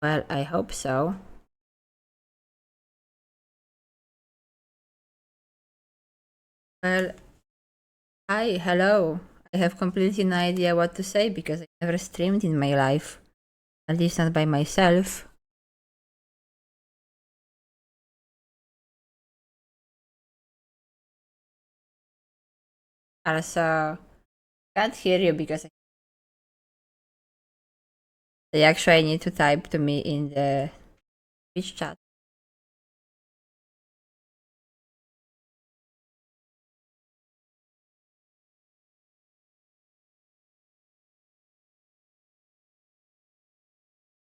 Well, I hope so. Well, hi, hello. I have completely no idea what to say because I never streamed in my life. At least not by myself. Also, can't hear you because they actually need to type to me in the Twitch chat.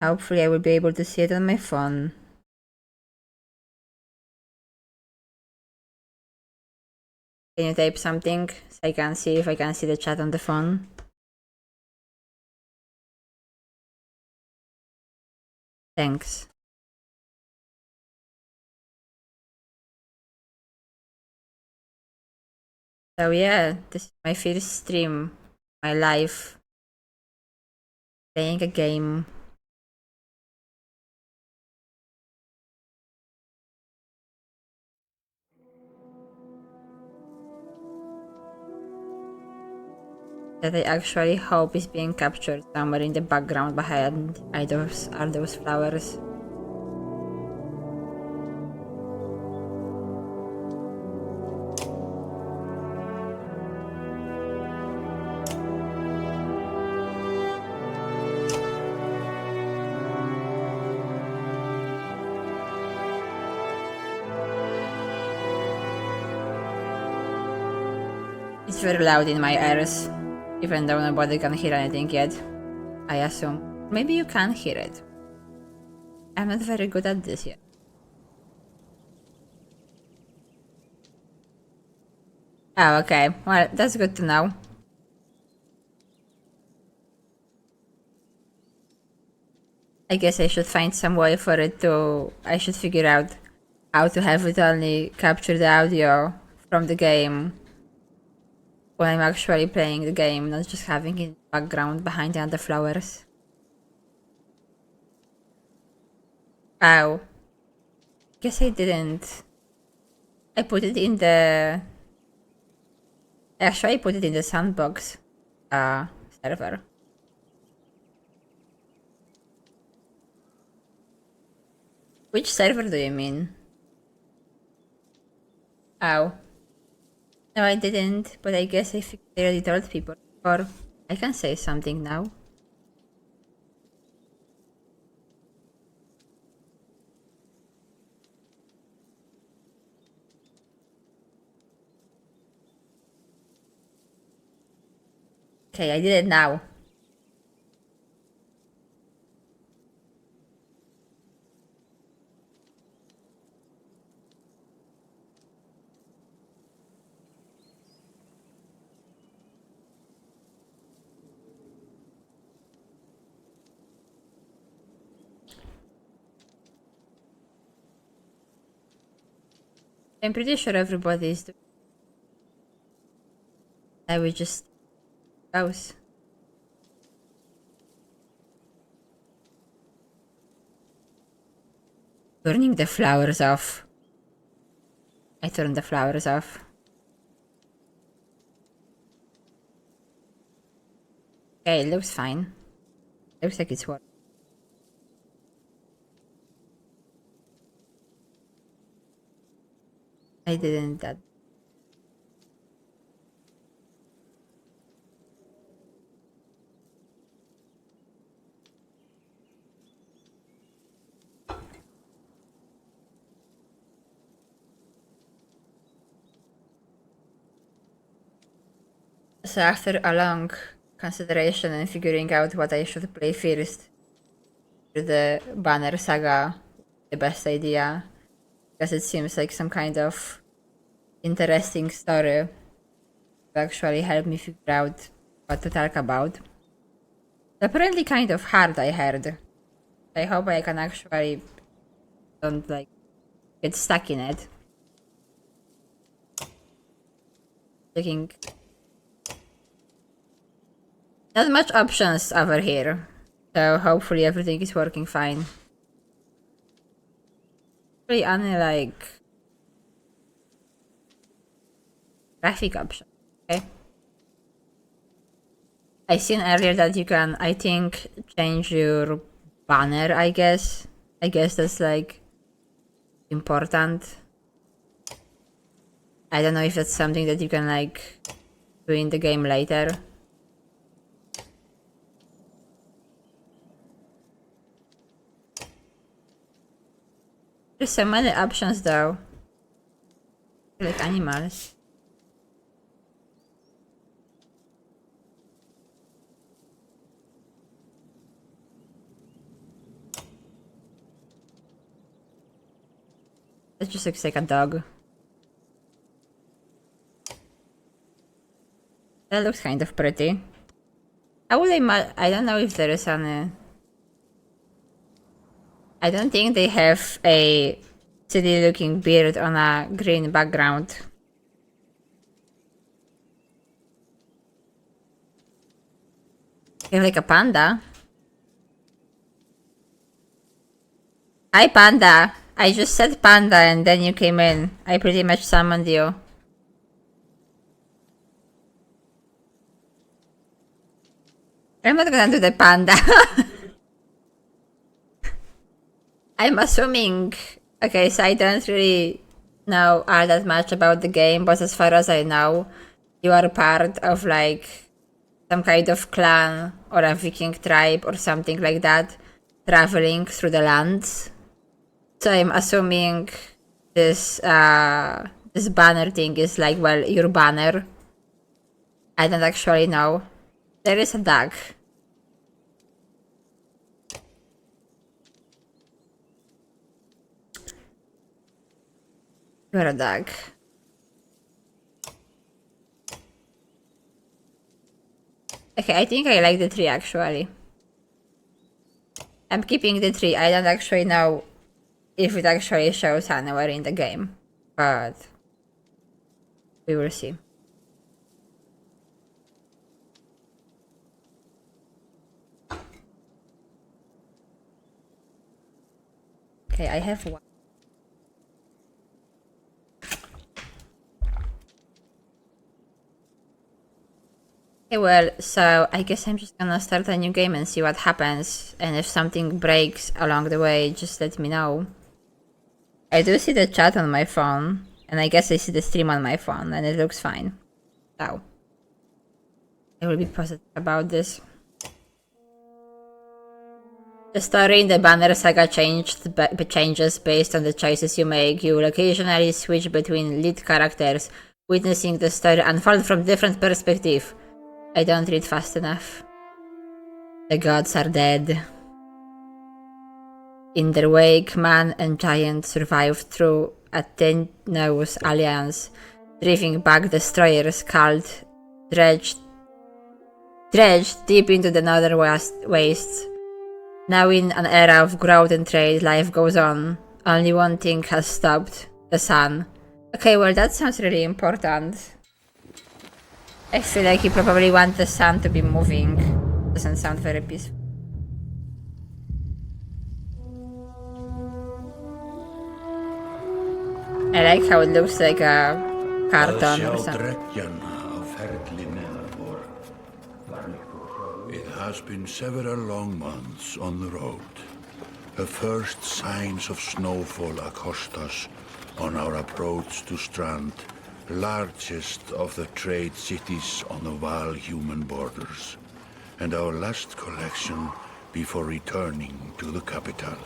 Hopefully, I will be able to see it on my phone. Can you type something so I can see if I can see the chat on the phone? Thanks. So yeah, this is my first stream, my life, playing a game. That I actually hope is being captured somewhere in the background behind are those flowers. It's very loud in my ears, even though nobody can hear anything yet, I assume. Maybe you can hear it. I'm not very good at this yet. Oh, okay. Well, that's good to know. I guess I should find some way for it to... I should figure out how to have it only capture the audio from the game when I'm actually playing the game, not just having it in the background behind the other flowers. Oh. Guess I didn't. I put it in the... Actually, I put it in the sandbox server. Which server do you mean? Oh. No, I didn't, but I guess I already told people before. I can say something now. Okay, I did it now. I'm pretty sure everybody is doing it. I will just browse. Turning the flowers off. I turned the flowers off. Okay, it looks fine. Looks like it's working. I didn't that. So after a long consideration and figuring out what I should play first, the banner Saga the best idea, because it seems like some kind of interesting story to actually help me figure out what to talk about. Apparently kind of hard, I heard. I hope I can actually don't like get stuck in it. Looking not much options over here. So hopefully everything is working fine. Really only like graphic option. Okay. I seen earlier that you can, I think, change your banner, I guess. I guess that's like important. I don't know if that's something that you can like do in the game later. There's so many options though. Like animals. That just looks like a dog. That looks kind of pretty. How would I don't know if there is any... I don't think they have a silly looking beard on a green background. You have like a panda. Hi panda! I just said panda and then you came in. I pretty much summoned you. I'm not gonna do the panda. I'm assuming... Okay, so I don't really know all that much about the game, but as far as I know, you are part of like some kind of clan or a Viking tribe or something like that, traveling through the lands. So I'm assuming this this banner thing is like, well, your banner. I don't actually know. There is a dog. You're a dog. Okay, I think I like the tree actually. I'm keeping the tree. I don't actually know if it actually shows anywhere in the game, but we will see. Okay, I have one. Okay, well, so I guess I'm just gonna start a new game and see what happens, and if something breaks along the way, just let me know. I do see the chat on my phone, and I guess I see the stream on my phone, and it looks fine. So, I will be positive about this. The story in the Banner Saga changes based on the choices you make. You will occasionally switch between lead characters, witnessing the story unfold from different perspectives. I don't read fast enough. The gods are dead. In their wake, man and giant survived through a tenuous alliance, driving back destroyers called dredged deep into the northern wastes. Now in an era of growth and trade, life goes on. Only one thing has stopped: the sun. Okay, well that sounds really important. I feel like you probably want the sun to be moving. Doesn't sound very peaceful. I like how it looks like a cartoon or something. It has been several long months on the road. The first signs of snowfall accost us on our approach to Strand, largest of the trade cities on the Val-human borders, and our last collection before returning to the capital.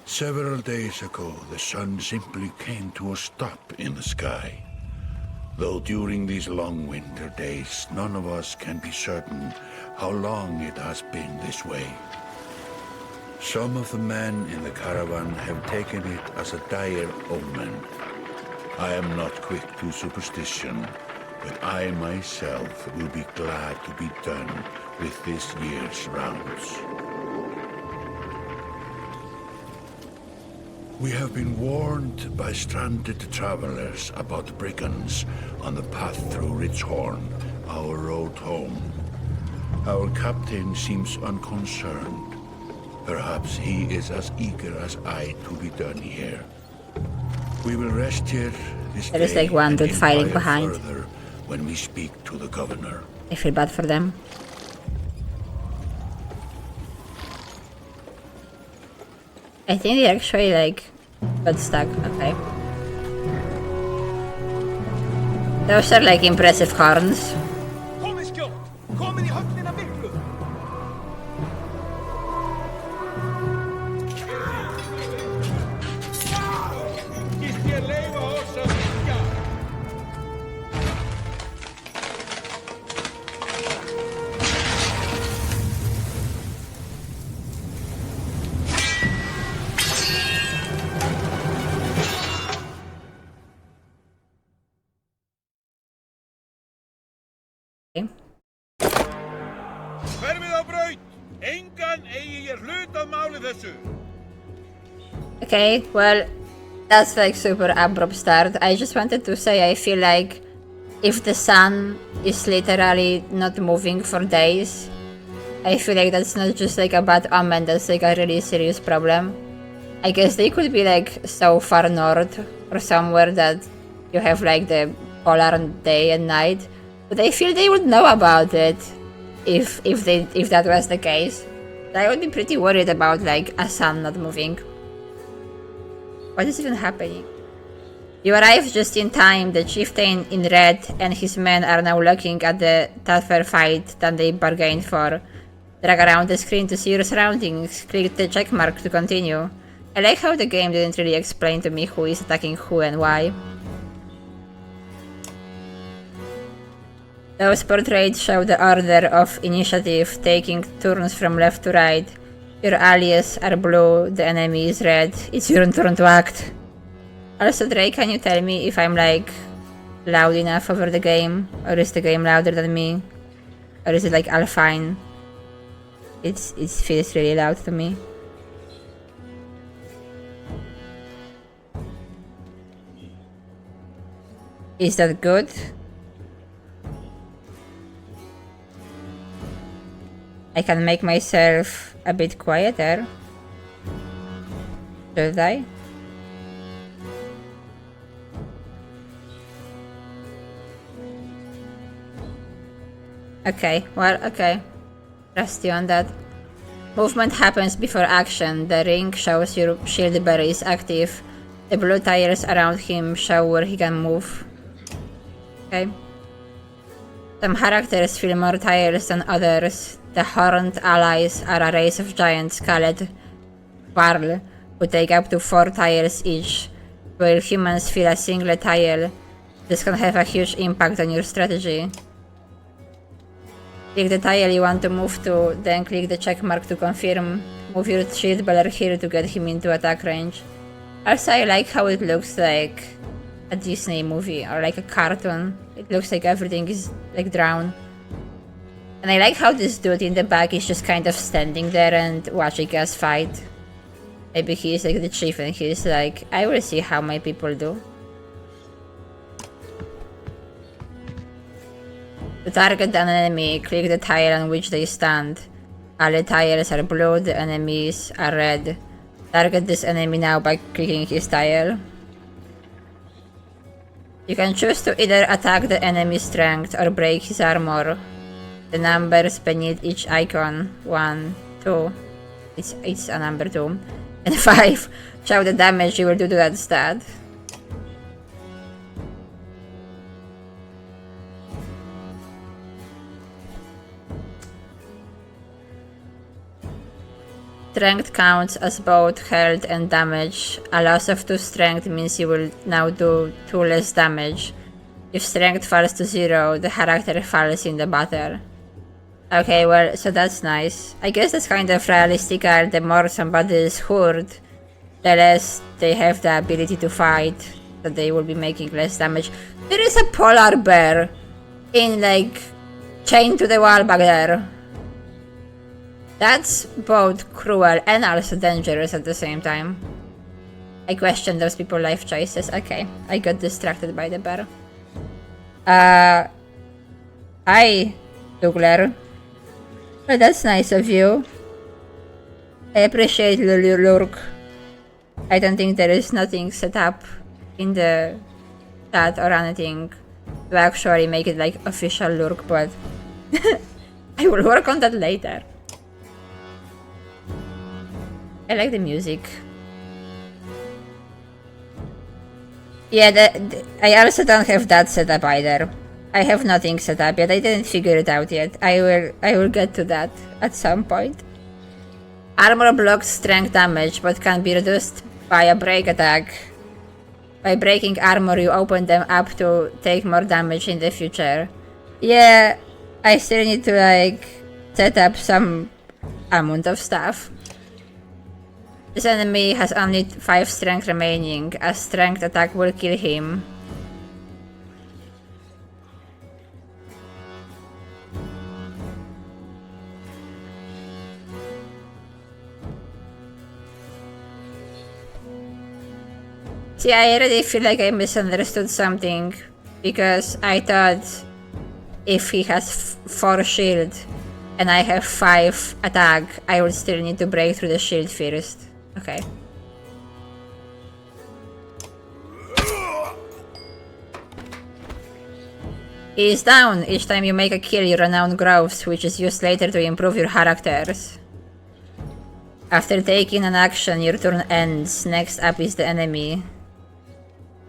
Several days ago, the sun simply came to a stop in the sky. Though during these long winter days, none of us can be certain how long it has been this way. Some of the men in the caravan have taken it as a dire omen. I am not quick to superstition, but I myself will be glad to be done with this year's rounds. We have been warned by stranded travelers about brigands on the path through Ridgehorn, our road home. Our captain seems unconcerned. Perhaps he is as eager as I to return here. We will rest here this There is day like one and dude fighting inquire behind. further when we speak to the governor. I feel bad for them. I think they actually like got stuck. Okay. Those are like impressive horns. Komið skjótt! Komið í höfnina miklu! Gitt ég leyfa oss að syngja! Hverfið á braut! Engan eigi ég hlut að máli þessu! Okay, well, that's like super abrupt start. I just wanted to say I feel like if the sun is literally not moving for days, I feel like that's not just like a bad omen, that's like a really serious problem. I guess they could be like so far north or somewhere that you have like the polar day and night, but I feel they would know about it if that was the case. I would be pretty worried about like a sun not moving. What is even happening? You arrive just in time. The chieftain in red and his men are now looking at the tougher fight than they bargained for. Drag around the screen to see your surroundings. Click the check mark to continue. I like how the game didn't really explain to me who is attacking who and why. Those portraits show the order of initiative, taking turns from left to right. Your allies are blue, the enemy is red. It's your turn to act. Also, Drake, can you tell me if I'm like loud enough over the game? Or is the game louder than me? Or is it like all fine? It feels really loud to me. Is that good? I can make myself a bit quieter. Should I? Okay, well, okay. Trust you on that. Movement happens before action. The ring shows your shield bearer is active. The blue tiles around him show where he can move. Okay. Some characters feel more tiles than others. The horned allies are a race of giants called Varl, who take up to 4 tiles each, while humans feel a single tile. This can have a huge impact on your strategy. Click the tile you want to move to, then click the check mark to confirm. Move your shield bearer here to get him into attack range. Also, I like how it looks like a Disney movie or like a cartoon. It looks like everything is like drawn. And I like how this dude in the back is just kind of standing there and watching us fight. Maybe he's like the chief and he's like, I will see how my people do. To target an enemy, click the tile on which they stand. All the tiles are blue, the enemies are red. Target this enemy now by clicking his tile. You can choose to either attack the enemy's strength or break his armor. The numbers beneath each icon, 1, 2, it's a number 2, and 5 show the damage you will do to that stat. Strength counts as both health and damage. A loss of 2 strength means you will now do 2 less damage. If strength falls to 0, the character falls in the battle. Okay, well, so that's nice. I guess that's kind of realistic. The more somebody is hurt, the less they have the ability to fight, that they will be making less damage. There is a polar bear in like chained to the wall back there. That's both cruel and also dangerous at the same time. I question those people's life choices. Okay, I got distracted by the bear. Hi, Dougler. Oh, that's nice of you. I appreciate your lurk. I don't think there is nothing set up in the chat or anything to actually make it like official lurk, but I will work on that later. I like the music. Yeah, I also don't have that set up either. I have nothing set up yet. I didn't figure it out yet. I will get to that at some point. Armor blocks strength damage, but can be reduced by a break attack. By breaking armor, you open them up to take more damage in the future. Yeah, I still need to like set up some amount of stuff. This enemy has only 5 strength remaining. A strength attack will kill him. See, I already feel like I misunderstood something, because I thought if he has 4 shield and I have 5 attack, I would still need to break through the shield first. Okay. He is down. Each time you make a kill, your renown grows, which is used later to improve your characters. After taking an action, your turn ends. Next up is the enemy.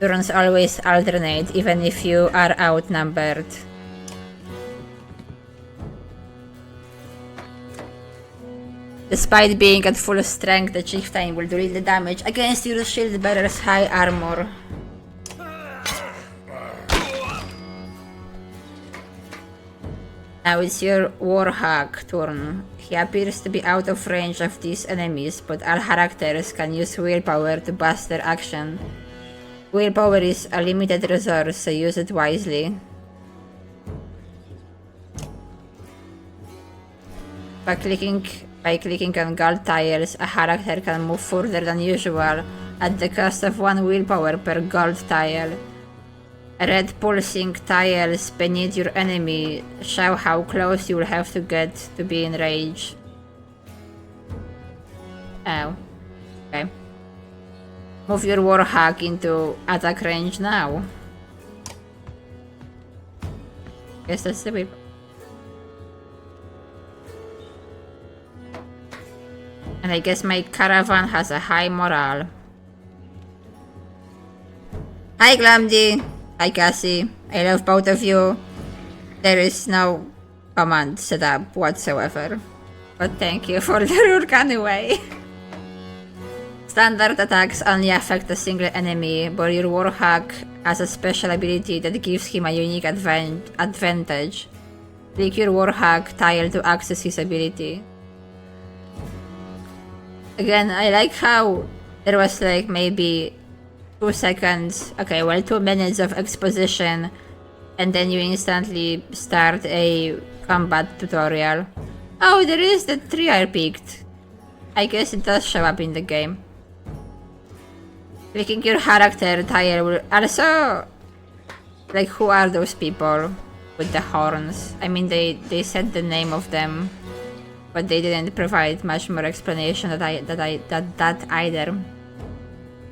Turns always alternate, even if you are outnumbered. Despite being at full strength, the chieftain will do little damage against your shield bearer's high armor. Now it's your Warhawk turn. He appears to be out of range of these enemies, but all characters can use willpower to bust their action. Willpower is a limited resource, so use it wisely. By clicking on gold tiles, a character can move further than usual at the cost of 1 willpower per gold tile. Red pulsing tiles beneath your enemy show how close you will have to get to be in range. Oh. Okay. Move your Warhawk into attack range now. Guess that's the whip. And I guess my caravan has a high morale. Hi Glamdy! Hi Cassie! I love both of you. There is no command set up whatsoever. But thank you for the Rurk anyway. Standard attacks only affect a single enemy, but your Warhawk has a special ability that gives him a unique advantage. Click your Warhawk tile to access his ability. Again, I like how there was like maybe 2 seconds, okay, well 2 minutes of exposition, and then you instantly start a combat tutorial. Oh, there is the tree I picked. I guess it does show up in the game. Clicking your character tile will also... Like, who are those people with the horns? I mean, they said the name of them, but they didn't provide much more explanation that either.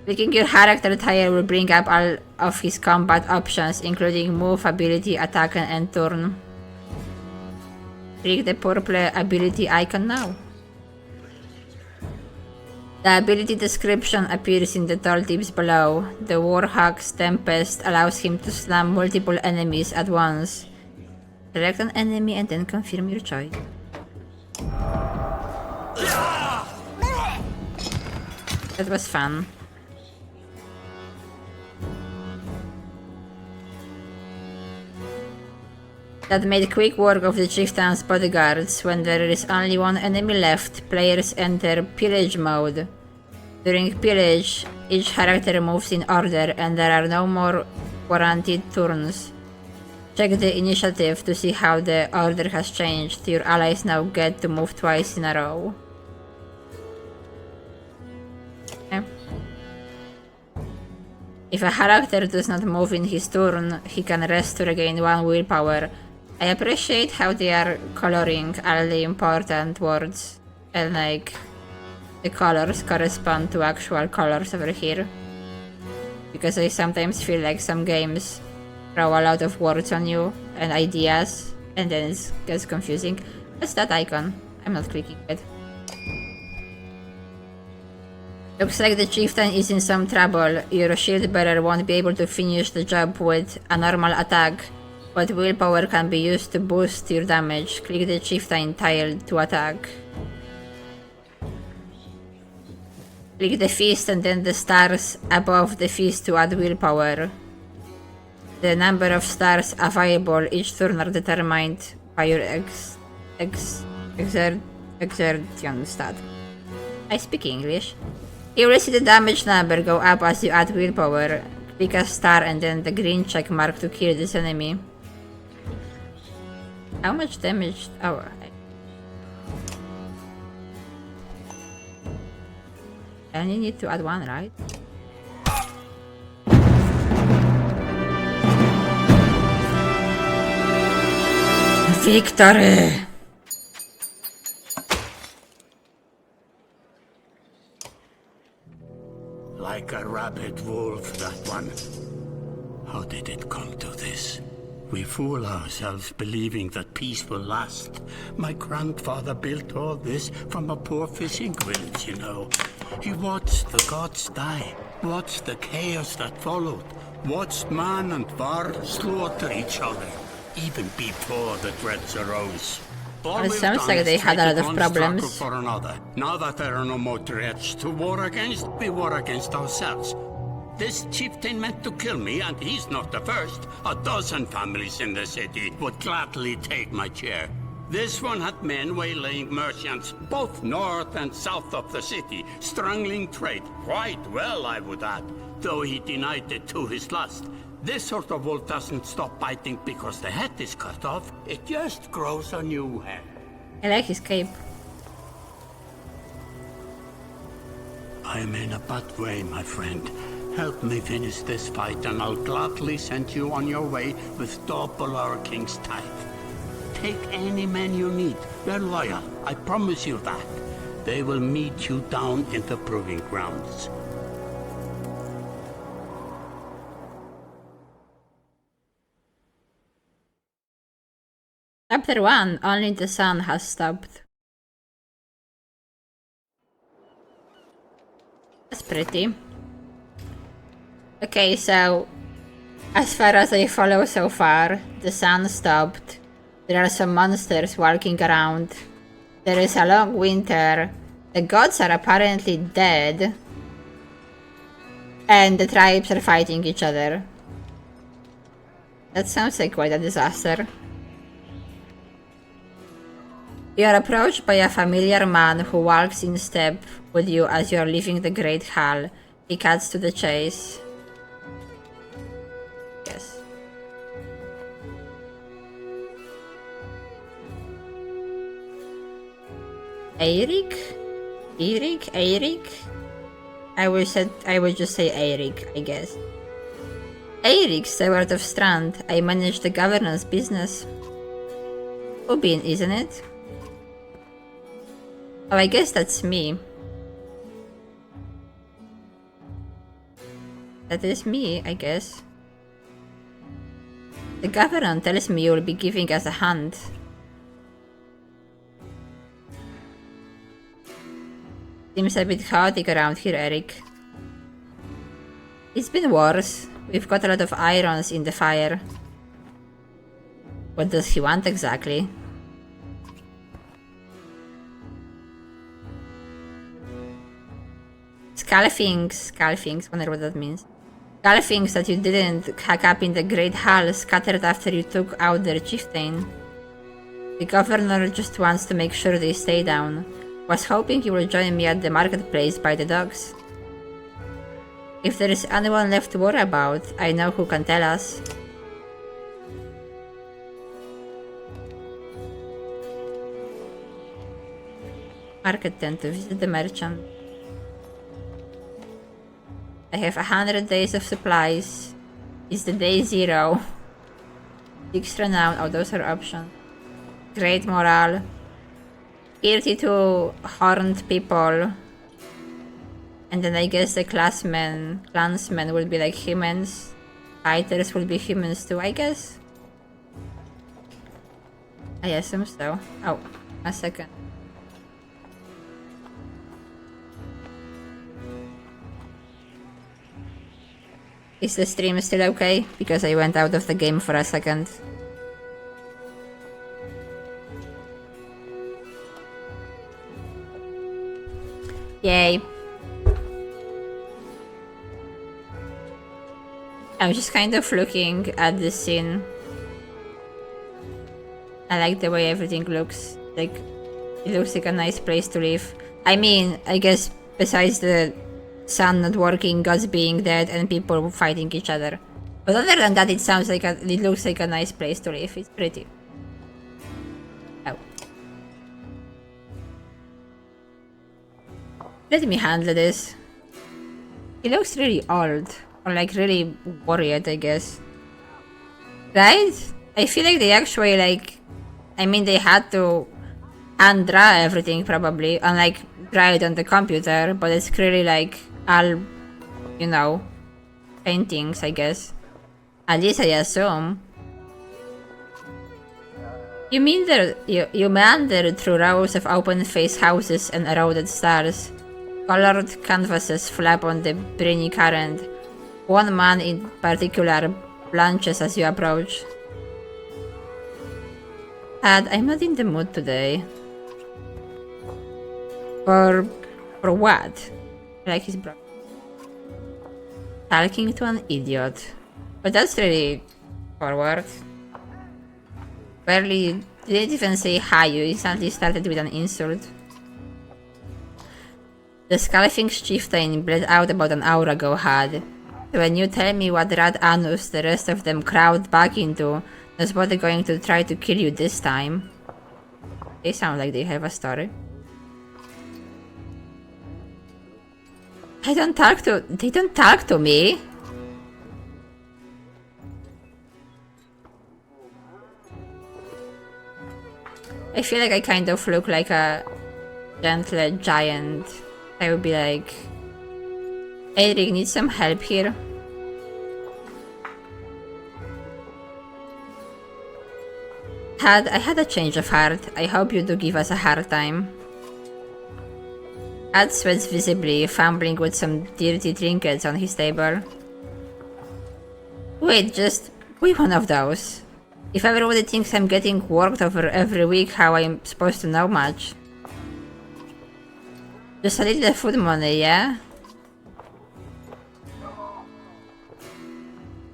Clicking your character tile will bring up all of his combat options, including move, ability, attack, and end turn. Click the purple ability icon now. The ability description appears in the tooltips below. The Warhawk's Tempest allows him to slam multiple enemies at once. Select an enemy and then confirm your choice. That was fun. That made quick work of the chieftain's bodyguards. When there is only 1 enemy left, players enter pillage mode. During pillage, each character moves in order and there are no more guaranteed turns. Check the initiative to see how the order has changed. Your allies now get to move twice in a row. Okay. If a character does not move in his turn, he can rest to regain 1 willpower. I appreciate how they are coloring all the important words and like the colors correspond to actual colors over here. Because I sometimes feel like some games throw a lot of words on you and ideas, and then it gets confusing. What's that icon? I'm not clicking it. Looks like the chieftain is in some trouble. Your shield bearer won't be able to finish the job with a normal attack, but willpower can be used to boost your damage. Click the chieftain tile to attack. Click the feast and then the stars above the feast to add willpower. The number of stars available each turn are determined by your exertion stat. I speak English. You will see the damage number go up as you add willpower. Click a star and then the green check mark to kill this enemy. How much damage? Oh, I only need to add one, right? Victory! Like a rabid wolf, that one. How did it come to this? We fool ourselves believing that peace will last. My grandfather built all this from a poor fishing village, you know. He watched the gods die, watched the chaos that followed, watched man and var slaughter each other, even before the dreads arose. It sounds like they had a lot of problems. For another. Now that there are no more dreads to war against, we war against ourselves. This chieftain meant to kill me, and he's not the first. A dozen families in the city would gladly take my chair. This one had men waylaying merchants, both north and south of the city, strangling trade. Quite well, I would add, though he denied it to his lust. This sort of wolf doesn't stop biting because the head is cut off. It just grows a new head. I like his cape. I am in a bad way, my friend. Help me finish this fight, and I'll gladly send you on your way with double our king's tithe. Take any men you need. They're loyal, I promise you that. They will meet you down in the proving grounds. Chapter 1. Only the sun has stopped. That's pretty. Okay, so as far as I follow so far, the sun stopped. There are some monsters walking around. There is a long winter. The gods are apparently dead. And the tribes are fighting each other. That sounds like quite a disaster. You are approached by a familiar man who walks in step with you as you are leaving the great hall. He cuts to the chase. Yes. Eirik? Eirik? I would just say Eirik, I guess. Eirik, Steward of Strand. I manage the governance business. Ubin, isn't it? Oh, I guess that's me. That is me, I guess. The governor tells me you'll be giving us a hand. Seems a bit chaotic around here, Eric. It's been worse. We've got a lot of irons in the fire. What does he want exactly? Scalfings, wonder what that means. Scalfings that you didn't hack up in the Great Hall scattered after you took out their chieftain. The governor just wants to make sure they stay down. Was hoping you will join me at the marketplace by the docks. If there is anyone left to worry about, I know who can tell us. Market tent to visit the merchant. I have 100 days of supplies. It's the day 0. 6 renown. Oh, those are options. Great morale. 32 horned people. And then I guess the clansmen will be like humans. Fighters will be humans too, I guess. I assume so. Oh, a second. Is the stream still okay? Because I went out of the game for a second. Yay. I'm just kind of looking at this scene. I like the way everything looks. Like, it looks like a nice place to live. I mean, I guess besides the sun not working, gods being dead, and people fighting each other. But other than that, it looks like a nice place to live. It's pretty. Oh. Let me handle this. He looks really old. Or like really worried, I guess. Right? I feel like they actually like... I mean, they had to hand draw everything probably, and like draw it on the computer, but it's clearly like all, you know, paintings, I guess. At least I assume. You mean you meander through rows of open-faced houses and eroded stars. Colored canvases flap on the briny current. One man in particular blanches as you approach. Dad, I'm not in the mood today. For what? Like his brother. Talking to an idiot. But that's really forward. Barely didn't even say hi, you instantly started with an insult. The Scalfing chieftain bled out about an hour ago had. When you tell me what rat anus the rest of them crowd back into, that's what they're going to try to kill you this time. They sound like they have a story. They don't talk to me. I feel like I kind of look like a gentle giant. I would be like, Eric needs some help here. I had a change of heart. I hope you do give us a hard time. Had sweats visibly, fumbling with some dirty trinkets on his table. Wait, just wait one of those. If everybody thinks I'm getting worked over every week, how I'm supposed to know much? Just a little food money, yeah?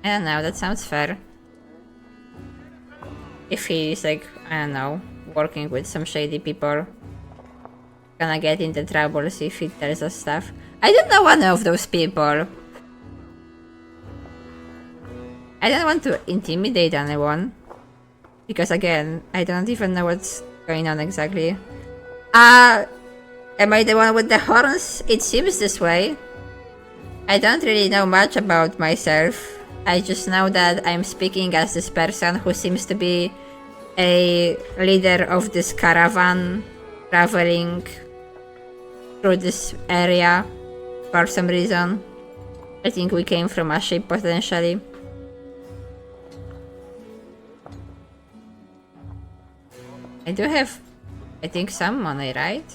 I don't know, that sounds fair. If he's like, I don't know, working with some shady people, gonna get into trouble if he tells us stuff. I don't know one of those people. I don't want to intimidate anyone. Because again, I don't even know what's going on exactly. Am I the one with the horns? It seems this way. I don't really know much about myself. I just know that I'm speaking as this person who seems to be a leader of this caravan traveling through this area for some reason. I think we came from a ship potentially. I do have, I think, some money, right?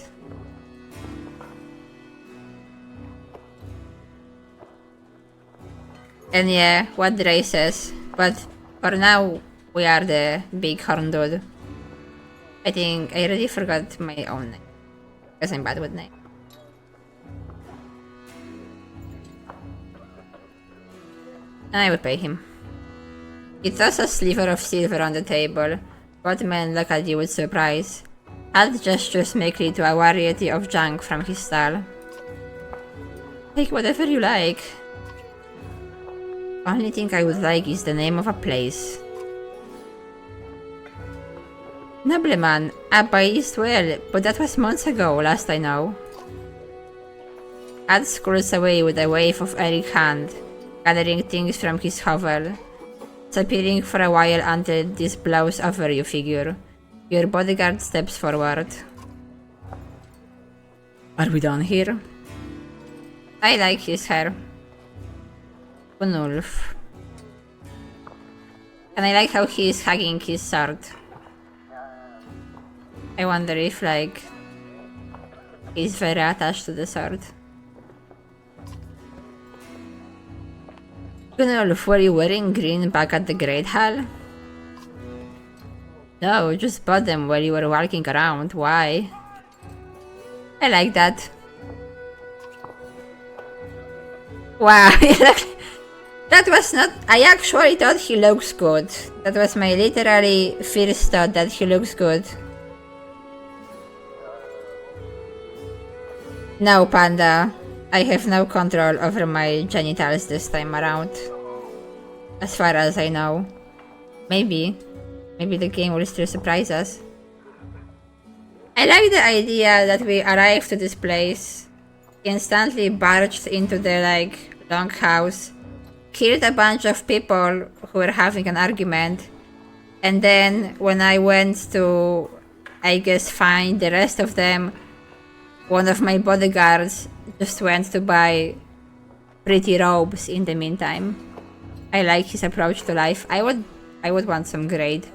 And yeah, what Dre says. But for now, we are the big horn dude. I think I already forgot my own name. Because I'm bad with names. And I would pay him. He tossed a sliver of silver on the table. Both men look at you with surprise. Hand gestures make it to a variety of junk from his stall. Take whatever you like. Only thing I would like is the name of a place. Nobleman, up by East well, but that was months ago, last I know. Ad scrolls away with a wave of Eric's hand, gathering things from his hovel. Disappearing for a while until this blows over you figure. Your bodyguard steps forward. Are we done here? I like his hair. Gunulf. And I like how he's hugging his sword. I wonder if, like, he's very attached to the sword. Gunulf, were you wearing green back at the Great Hall? No, just bought them while you were walking around. Why? I like that. Wow, that was not... I actually thought he looks good. That was my literally first thought, that he looks good. No, Panda. I have no control over my genitals this time around. As far as I know. Maybe. Maybe the game will still surprise us. I like the idea that we arrived to this place, instantly barged into the, like, longhouse, killed a bunch of people who were having an argument, and then when I went to, I guess, find the rest of them, one of my bodyguards just went to buy pretty robes in the meantime. I like his approach to life. I would want some great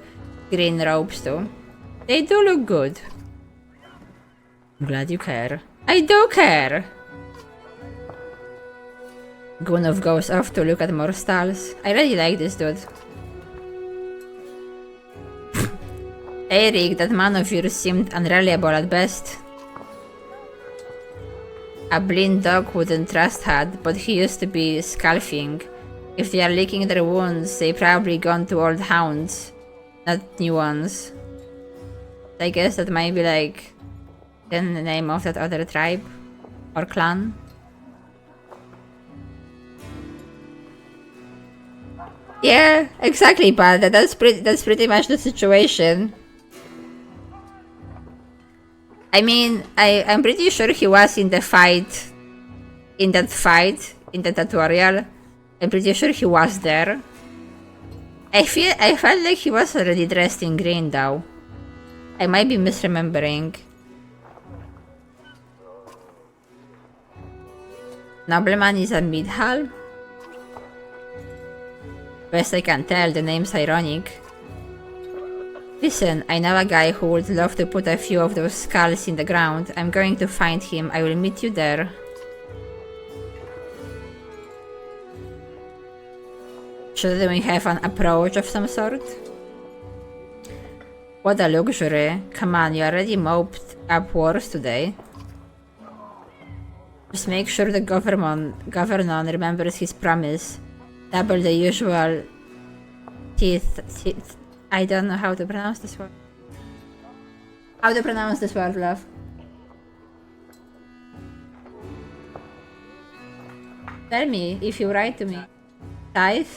green robes too. They do look good. I'm glad you care. I do care! Gunov goes off to look at more stalls. I really like this dude. Eric, that man of yours seemed unreliable at best. A blind dog wouldn't trust Had, but he used to be scalping. If they are licking their wounds, they probably gone to old hounds, not new ones. I guess that might be like the name of that other tribe or clan. Yeah, exactly, but that's pretty much the situation. I mean, I'm pretty sure he was in the fight, in the tutorial. I'm pretty sure he was there. I felt like he was already dressed in green though. I might be misremembering. Nobleman is a mid-hall? Best I can tell, the name's ironic. Listen, I know a guy who would love to put a few of those skulls in the ground. I'm going to find him. I will meet you there. Shouldn't we have an approach of some sort? What a luxury. Come on, you already moped up worse today. Just make sure the governor remembers his promise. Double the usual teeth. I don't know how to pronounce this word. How to pronounce this word, love? Tell me if you write to me. Tithe? Is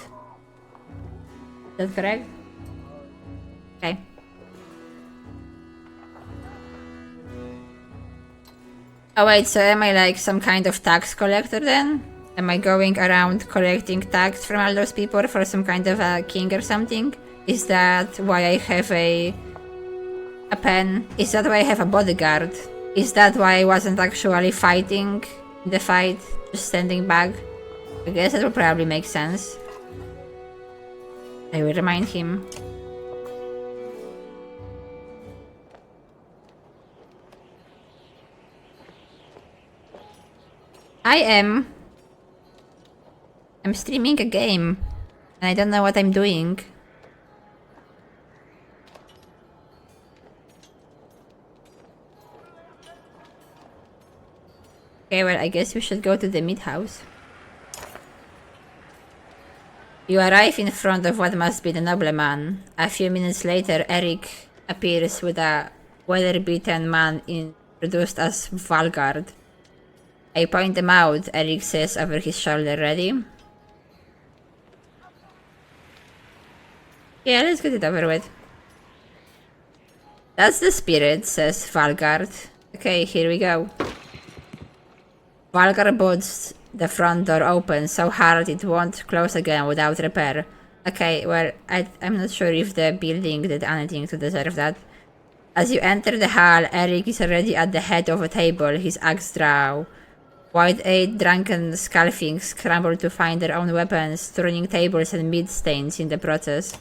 that correct? Okay. Oh wait, so am I like some kind of tax collector then? Am I going around collecting tax from all those people for some kind of a king or something? Is that why I have a pen? Is that why I have a bodyguard? Is that why I wasn't actually fighting the fight, just standing back? I guess that will probably make sense. I will remind him. I'm streaming a game, and I don't know what I'm doing. Okay, well, I guess we should go to the meat house. You arrive in front of what must be the nobleman. A few minutes later, Eric appears with a weather-beaten man introduced as Valgard. I point them out, Eric says over his shoulder. Ready? Yeah, let's get it over with. That's the spirit, says Valgard. Okay, here we go. Valgar bolts the front door open so hard it won't close again without repair. Okay, well, I'm not sure if the building did anything to deserve that. As you enter the hall, Eric is already at the head of a table, his axe drawn. Wide-eyed, drunken skullfings scramble to find their own weapons, turning tables and meat stains in the process.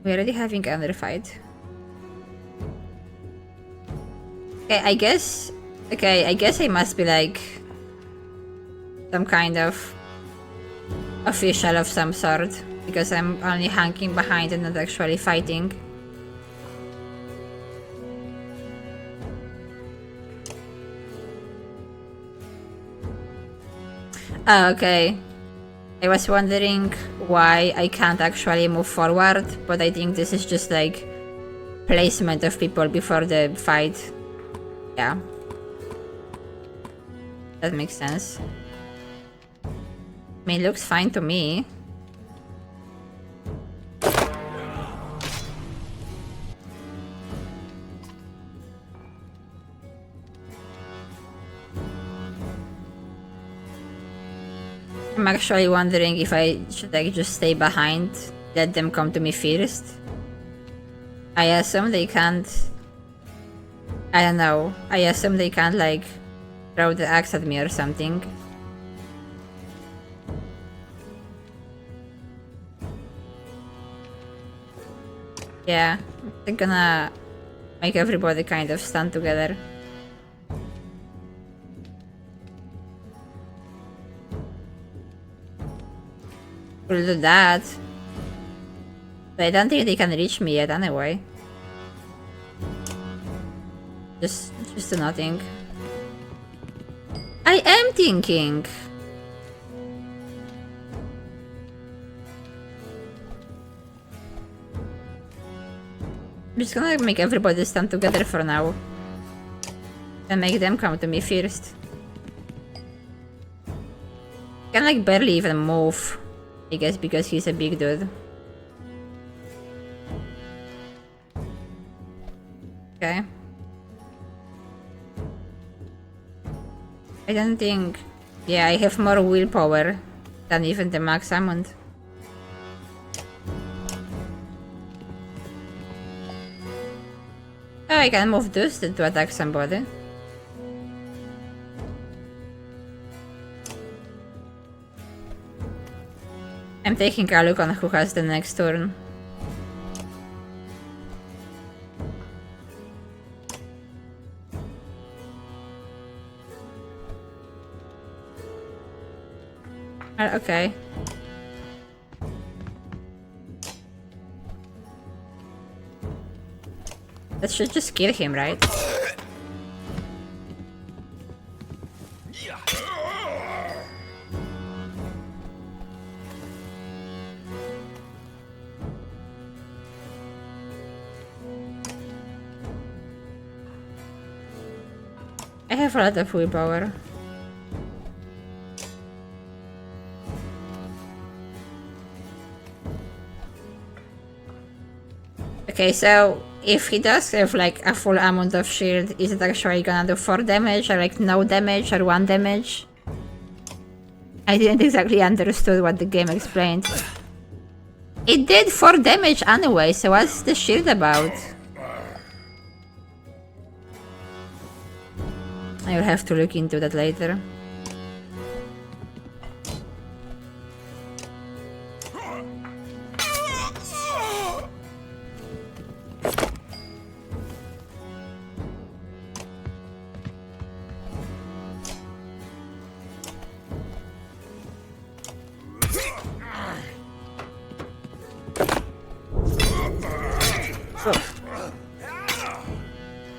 We're already having another fight. Okay, I guess I must be like some kind of official of some sort, because I'm only hanging behind and not actually fighting. Oh, okay. I was wondering why I can't actually move forward, but I think this is just like placement of people before the fight. Yeah. That makes sense. I mean, it looks fine to me. I'm actually wondering if I should like just stay behind, let them come to me first. I assume they can't. I don't know. I assume they can't like throw the axe at me or something. Yeah, they're gonna make everybody kind of stand together. We'll do that. But I don't think they can reach me yet anyway. Just do nothing. I am thinking. I'm just gonna make everybody stand together for now. And make them come to me first. Can like barely even move. I guess because he's a big dude. Okay. I don't think... Yeah, I have more willpower than even the max summoned. Oh, I can move this to attack somebody. I'm taking a look on who has the next turn. Okay. That should just kill him, right? I have a lot of willpower. Okay, so if he does have like a full amount of shield, is it actually gonna do 4 damage or like no damage or 1 damage? I didn't exactly understood what the game explained. It did 4 damage anyway, so what's the shield about? I will have to look into that later.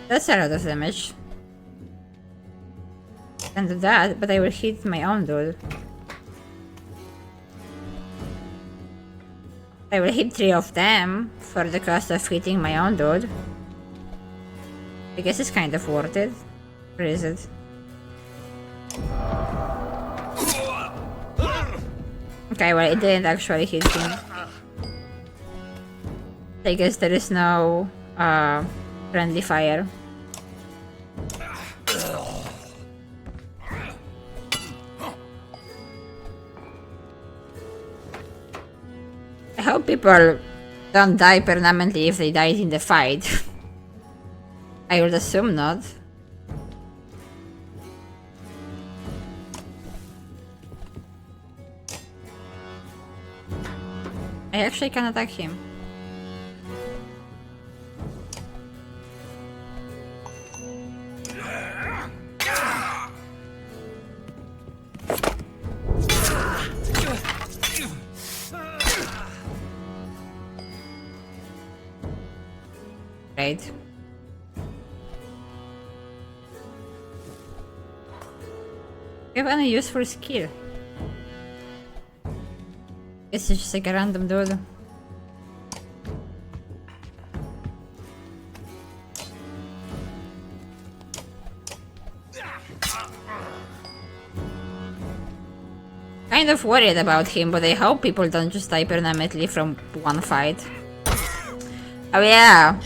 That's a lot of damage. Can do that, but I will hit my own dude. I will hit 3 of them for the cost of hitting my own dude. I guess it's kind of worth it. Or is it? Okay, well, it didn't actually hit him. I guess there is no friendly fire. I hope people don't die permanently if they died in the fight. I would assume not. I actually can attack him. Right. Do you have any useful skill? It's just like a random dude. Kind of worried about him, but I hope people don't just die permanently from one fight. Oh yeah!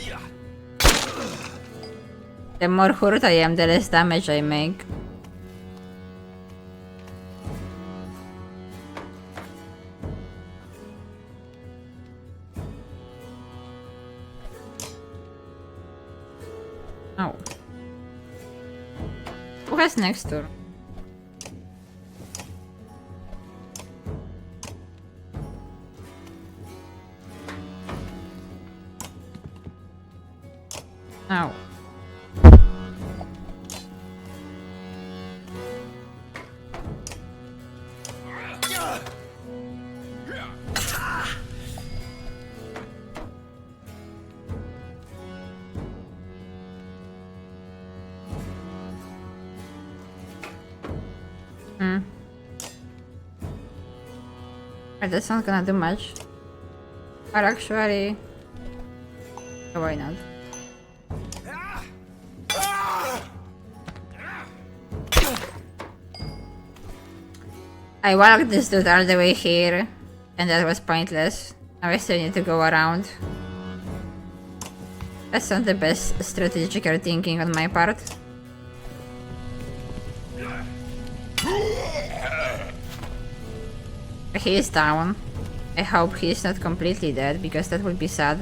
The more hurt I am, the less damage I make. Oh. Who has next turn? Oh. That's not gonna do much. Or actually... Oh, why not? I walked this dude all the way here, and that was pointless. Now I still need to go around. That's not the best strategical thinking on my part. He is down. I hope he is not completely dead, because that would be sad.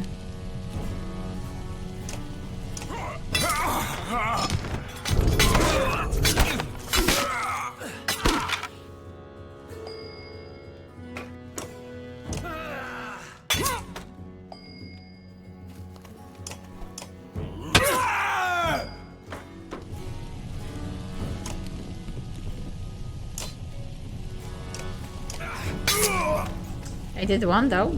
I did one though.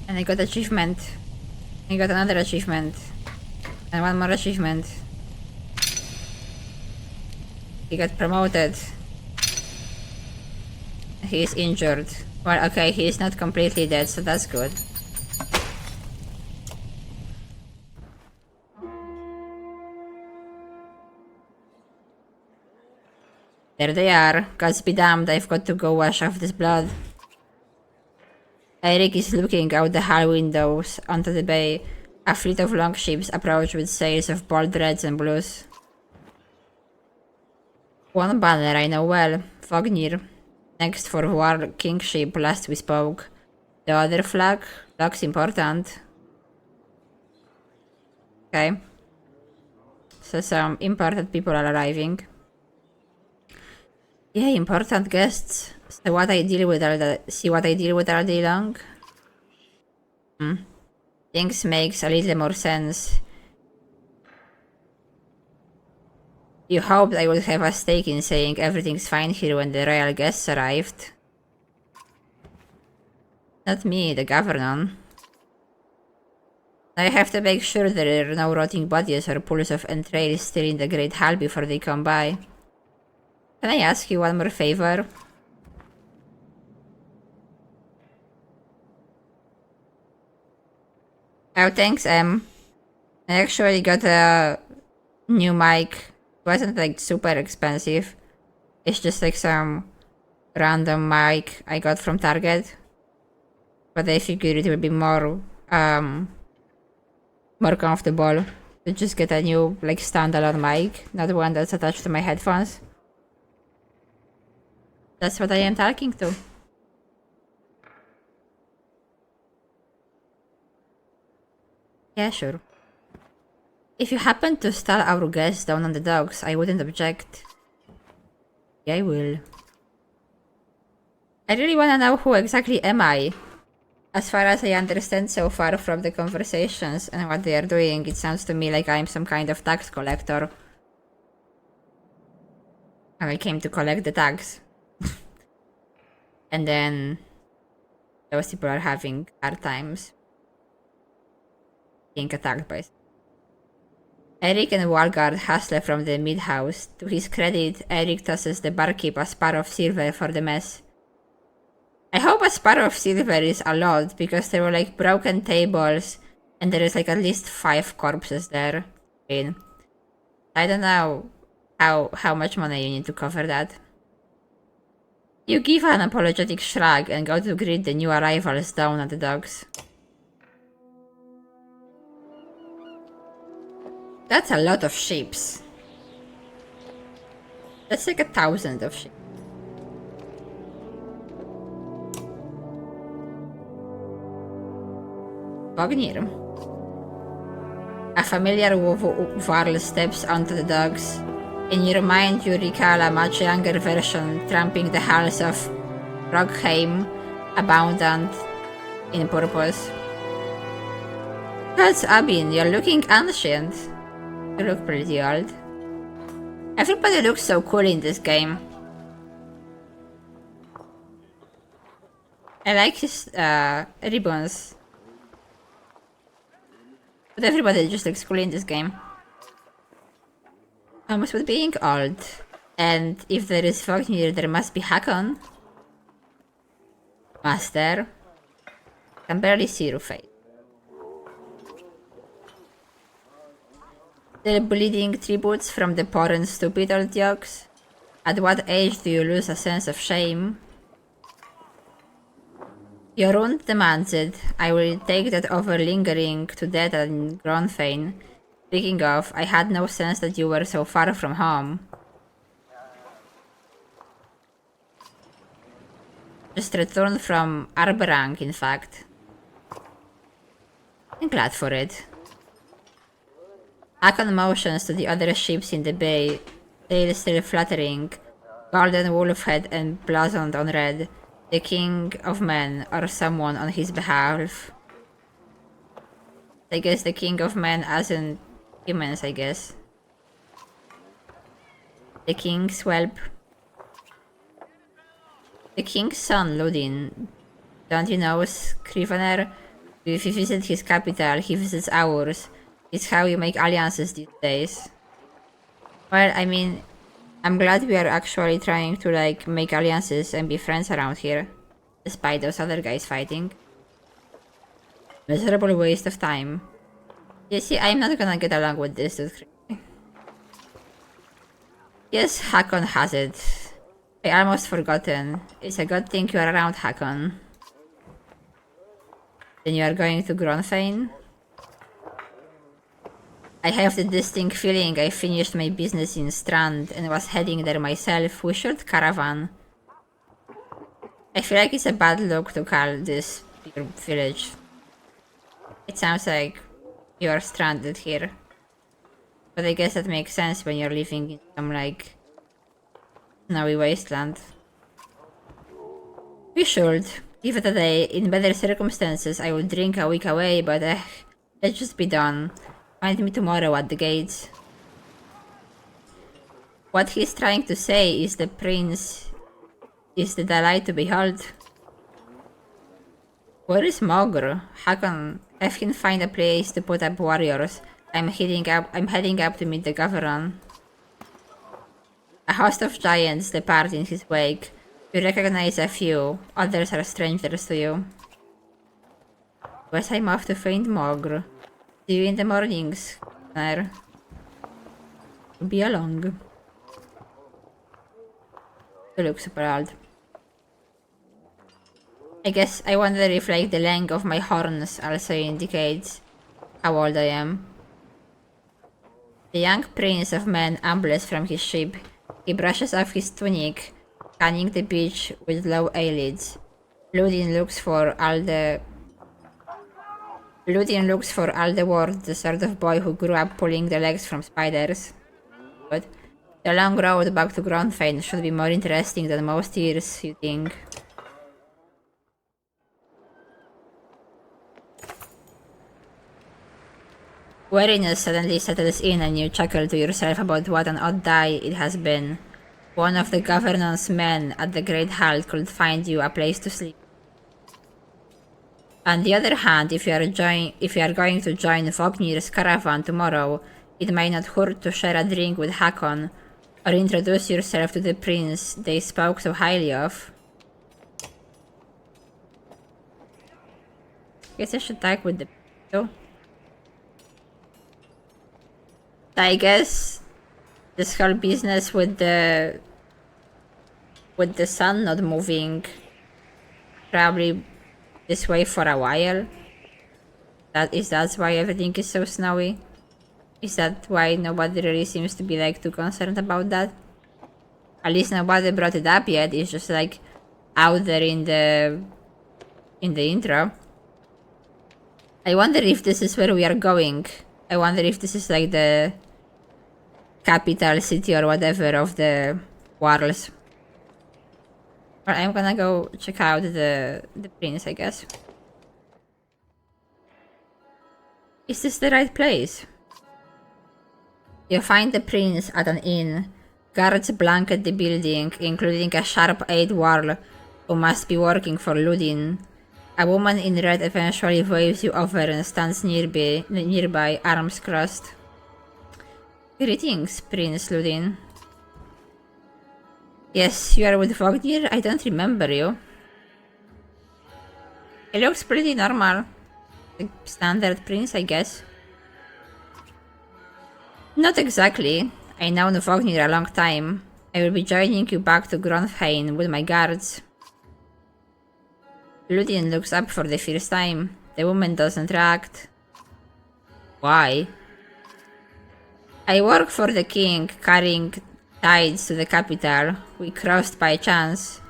And I got achievement. I got another achievement. And one more achievement. He got promoted. He is injured. Well, okay, he is not completely dead, so that's good. There they are. Gods be damned, I've got to go wash off this blood. Eric is looking out the hull windows onto the bay. A fleet of longships approach with sails of bold reds and blues. One banner I know well, Fognir. Next for War Kingship, last we spoke. The other flag looks important. Okay. So some important people are arriving. Yeah, important guests. So what I deal with all day long. Things makes a little more sense. You hoped I would have a stake in saying everything's fine here when the royal guests arrived. Not me, the governor. I have to make sure there are no rotting bodies or pools of entrails still in the Great Hall before they come by. Can I ask you one more favor? Oh, thanks, I actually got a new mic. It wasn't like super expensive. It's just like some random mic I got from Target. But I figured it would be more comfortable to just get a new like standalone mic, not one that's attached to my headphones. That's what I am talking to. Yeah, sure. If you happen to stall our guests down on the docks, I wouldn't object. Yeah, I will. I really wanna know who exactly am I. As far as I understand so far from the conversations and what they are doing, it sounds to me like I'm some kind of tax collector. And I came to collect the tax. And then those people are having hard times being attacked by. Eric and Walgard hustle from the mid-house. To his credit, Eric tosses the barkeep a spar of silver for the mess. I hope a spar of silver is a lot, because there were like broken tables and there is like at least 5 corpses there. I don't know how much money you need to cover that. You give an apologetic shrug and go to greet the new arrivals down at the docks. That's a lot of ships. That's like 1,000 of ships. Bognir. A familiar Varl steps onto the docks. In your mind, you recall a much younger version tramping the halls of Rockheim, abundant in purpose. That's Abin, you're looking ancient. You look pretty old. Everybody looks so cool in this game. I like his ribbons. But everybody just looks cool in this game. Almost with being old. And if there is Vognir, there must be Hakon. Master. Can barely see your face. The bleeding tributes from the poor and stupid old yokes. At what age do you lose a sense of shame? Your wound demands it. I will take that over lingering to death in Gronfane. Speaking of, I had no sense that you were so far from home. Just returned from Arberang, in fact. I'm glad for it. Hakon motions to the other ships in the bay, tail still fluttering, golden wolf head emblazoned on red. The king of men, or someone on his behalf. I guess the king of men as in humans, I guess. The king's whelp. The king's son, Ludin. Don't you know, Scrivener? If you visit his capital, he visits ours. It's how you make alliances these days. Well, I mean, I'm glad we are actually trying to like make alliances and be friends around here, despite those other guys fighting. Miserable waste of time. You see, I'm not gonna get along with this dude. Yes, Hakon has it. I almost forgotten. It's a good thing you are around, Hakon. Then you are going to Gronfane? I have the distinct feeling I finished my business in Strand and was heading there myself. We should caravan. I feel like it's a bad look to call this your village. It sounds like you are stranded here. But I guess that makes sense when you're living in some like snowy wasteland. We should. Give it a day. In better circumstances I would drink a week away, but let's just be done. Find me tomorrow at the gates. What he's trying to say is the prince is the delight to behold. Where is Mogr? Hakon, have him find a place to put up warriors. I'm heading up to meet the governor. A host of giants depart in his wake. You recognize a few, others are strangers to you. Guess I'm off to find Mogr. See you in the mornings, Connor. Be along. You look super old. I guess I wonder if like the length of my horns also indicates how old I am. The young prince of men ambles from his ship. He brushes off his tunic, scanning the beach with low eyelids. Ludin looks for all the Ludin looks for Aldeward, the sort of boy who grew up pulling the legs from spiders. But the long road back to Grondfane should be more interesting than most years, you think? Weariness suddenly settles in and you chuckle to yourself about what an odd day it has been. One of the governance men at the Great Hall could find you a place to sleep. On the other hand, if you are going to join Vognir's caravan tomorrow, it may not hurt to share a drink with Hakon, or introduce yourself to the prince they spoke so highly of. Guess I should talk with the too. I guess this whole business with the sun not moving probably this way for a while. That's why everything is so snowy? Is that why nobody really seems to be like too concerned about that? At least nobody brought it up yet, it's just like out there in the intro. I wonder if this is where we are going. I wonder if this is like the capital city or whatever of the worlds. Well, I'm gonna go check out the prince, I guess. Is this the right place? You find the prince at an inn. Guards blanket the building, including a sharp-eyed warl who must be working for Ludin. A woman in red eventually waves you over and stands nearby, arms crossed. Greetings, Prince Ludin. Yes, you are with Vognir? I don't remember you. He looks pretty normal. Like standard prince, I guess. Not exactly. I know Vognir a long time. I will be joining you back to Grondfane with my guards. Ludin looks up for the first time. The woman doesn't react. Why? I work for the king, carrying tides to the capital. We crossed by chance.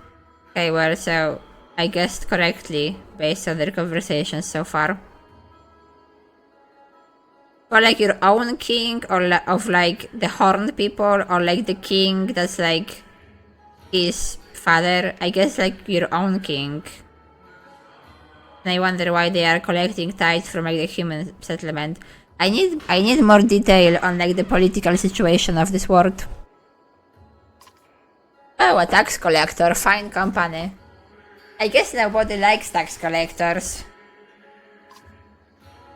Okay, well, so I guessed correctly based on their conversations so far. Or like your own king, or of like the horned people, or like the king that's like his father. I guess like your own king. And I wonder why they are collecting tithes from like the human settlement. I need more detail on like the political situation of this world. Oh, a tax collector, fine company. I guess nobody likes tax collectors.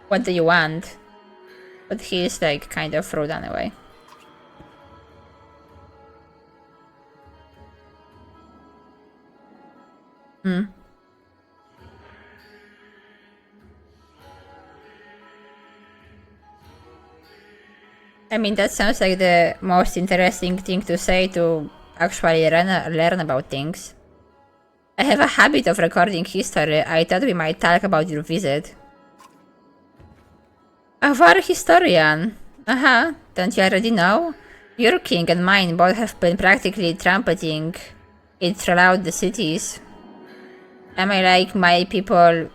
What do you want? But he is like kind of rude anyway. I mean, that sounds like the most interesting thing to say to actually learn about things. I have a habit of recording history. I thought we might talk about your visit. A war historian. Don't you already know? Your king and mine both have been practically trumpeting it throughout the cities. Am I like my people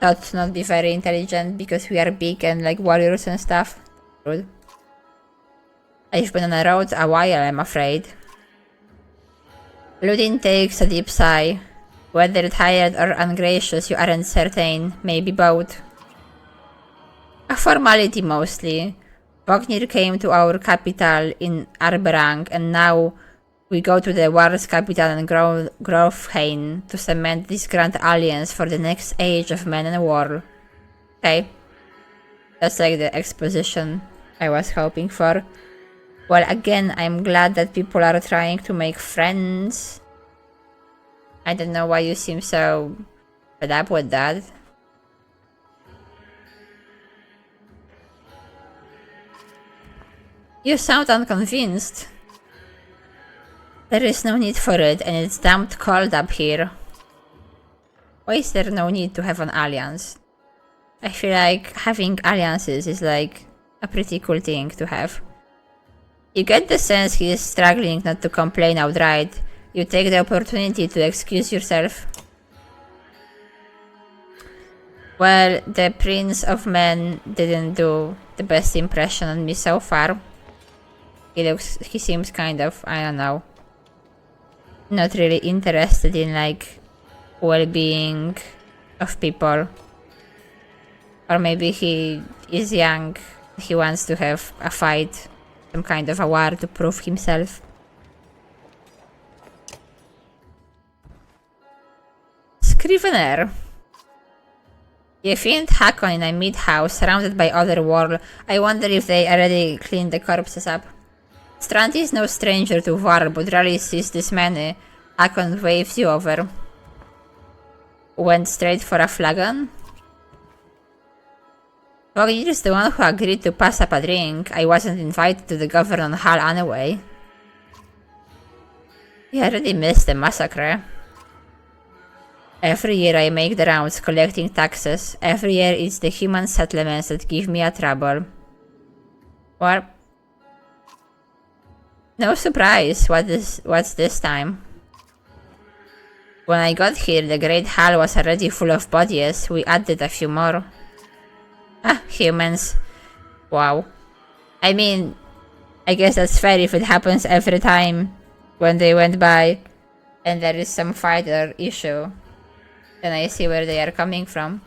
thought to not be very intelligent because we are big and like warriors and stuff? Rude. I've been on the road a while, I'm afraid. Ludin takes a deep sigh. Whether tired or ungracious, you aren't certain. Maybe both. A formality mostly. Vognir came to our capital in Arberang, and now we go to the world's capital in Grofheim to cement this grand alliance for the next age of men and war. Okay. That's like the exposition I was hoping for. Well, again, I'm glad that people are trying to make friends. I don't know why you seem so fed up with that. You sound unconvinced. There is no need for it, and it's damned cold up here. Why is there no need to have an alliance? I feel like having alliances is like a pretty cool thing to have. You get the sense he is struggling not to complain outright. You take the opportunity to excuse yourself. Well, the Prince of Men didn't do the best impression on me so far. He seems kind of, I don't know, not really interested in like well-being of people. Or maybe he is young, he wants to have a fight, some kind of a war to prove himself. Scrivener. You find Hakon in a meat house surrounded by other world. I wonder if they already cleaned the corpses up. Strand is no stranger to war, but rarely sees this many. Hakon waves you over. Went straight for a flagon? Vognir is the one who agreed to pass up a drink. I wasn't invited to the Governor Hall anyway. You already missed the massacre. Every year I make the rounds collecting taxes. Every year it's the human settlements that give me a trouble. Well, no surprise. What's this time? When I got here, the Great Hall was already full of bodies. We added a few more. Ah, humans. Wow. I mean, I guess that's fair if it happens every time when they went by and there is some fight or issue. Then I see where they are coming from.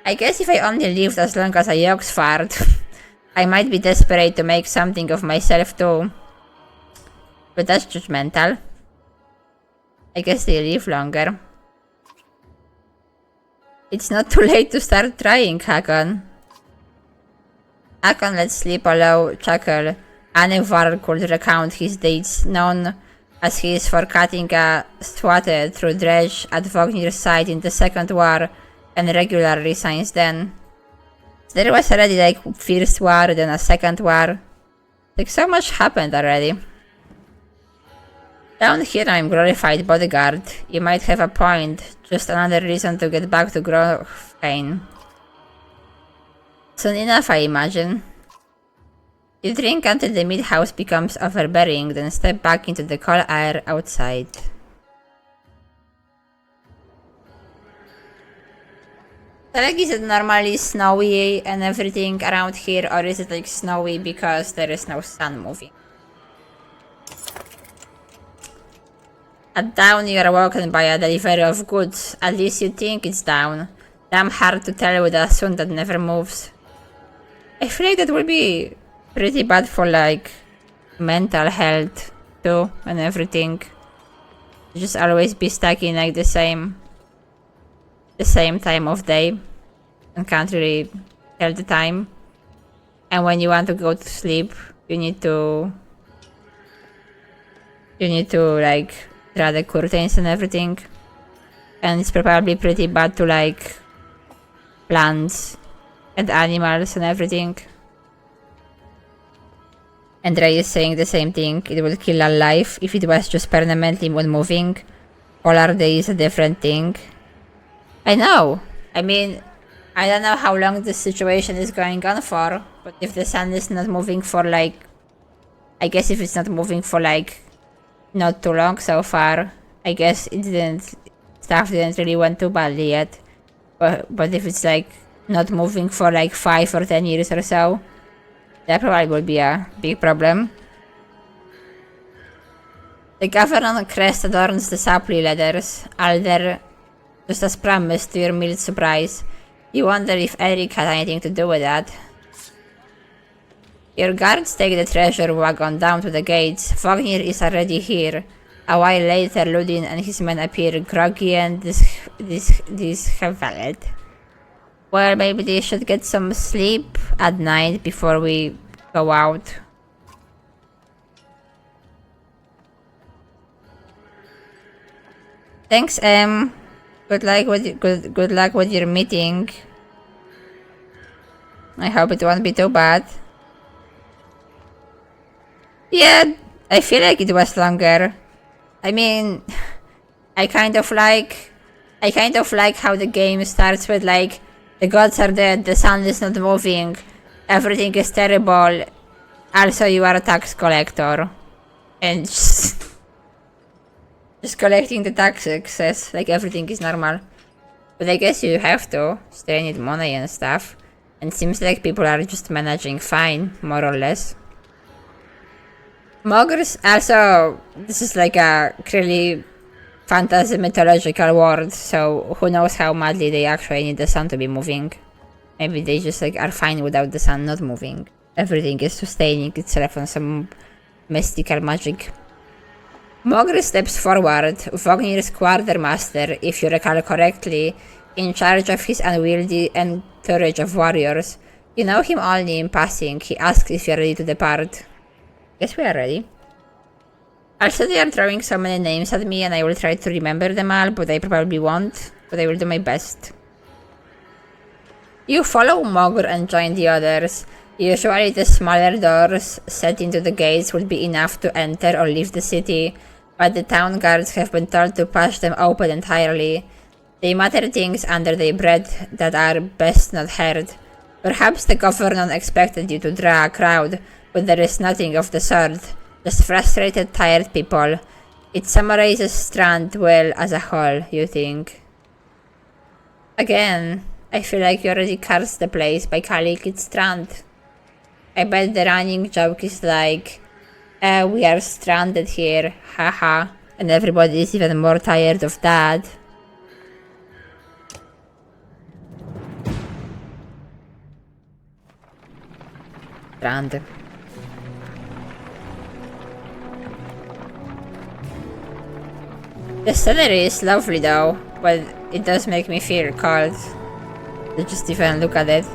I guess if I only lived as long as a Yogsfard, I might be desperate to make something of myself too. But that's judgmental. I guess they live longer. It's not too late to start trying, Hakon. Hakon lets slip a low chuckle. Anivar could recount his deeds, known as he is for cutting a swatted through dredge at Vognir's side in the Second War, and regularly since then. There was already like First War, then a Second War. Like so much happened already. Down here I'm glorified bodyguard. You might have a point, just another reason to get back to Grofheim. Soon enough, I imagine. You drink until the meat house becomes overbearing, then step back into the cold air outside. So like, is it normally snowy and everything around here, or is it like snowy because there is no sun moving? At dawn you are woken by a delivery of goods. At least you think it's down. Damn hard to tell with a sun that never moves. I feel like that would be pretty bad for like mental health too and everything. Just always be stuck in like the same time of day and can't really tell the time. And when you want to go to sleep, you need to like draw the curtains and everything. And it's probably pretty bad to like plants and animals and everything. And Ray is saying the same thing. It would kill a life if it was just permanently moving. Polar day is a different thing. I know. I mean, I don't know how long this situation is going on for, but if the sun is not moving for like, I guess if it's not moving for like not too long so far, I guess stuff didn't really went too badly yet. But if it's like not moving for like 5 or 10 years or so, that probably will be a big problem. The Governor crest adorns the sapling letters, Alder, just as promised to your mild surprise. You wonder if Eric had anything to do with that. Your guards take the treasure wagon down to the gates. Vognir is already here. A while later, Ludin and his men appear groggy and disheveled. Well, maybe they should get some sleep at night before we go out. Thanks, Em. Good luck with your meeting. I hope it won't be too bad. Yeah, I feel like it was longer. I mean, I kind of like how the game starts with like, the gods are dead, the sun is not moving, everything is terrible, also you are a tax collector. And just collecting the taxes, like everything is normal. But I guess you have to. So they need money and stuff. And seems like people are just managing fine, more or less. Mogres also, this is like a really fantasy mythological world, so who knows how madly they actually need the sun to be moving. Maybe they just like are fine without the sun not moving. Everything is sustaining itself on some mystical magic. Mogre steps forward, Vognir's quartermaster, if you recall correctly, in charge of his unwieldy entourage of warriors. You know him only in passing. He asks if you're ready to depart. Guess we are ready. Also, they are throwing so many names at me and I will try to remember them all, but I probably won't. But I will do my best. You follow Mogre and join the others. Usually the smaller doors set into the gates would be enough to enter or leave the city, but the town guards have been told to push them open entirely. They mutter things under their breath that are best not heard. Perhaps the governor expected you to draw a crowd, but there is nothing of the sort. Just frustrated, tired people. It summarizes Strand well as a whole, you think. Again, I feel like you already cursed the place by calling it Strand. I bet the running joke is like, we are stranded here, haha, and everybody is even more tired of that. Strand. The scenery is lovely though, but it does make me feel cold. To just even look at it.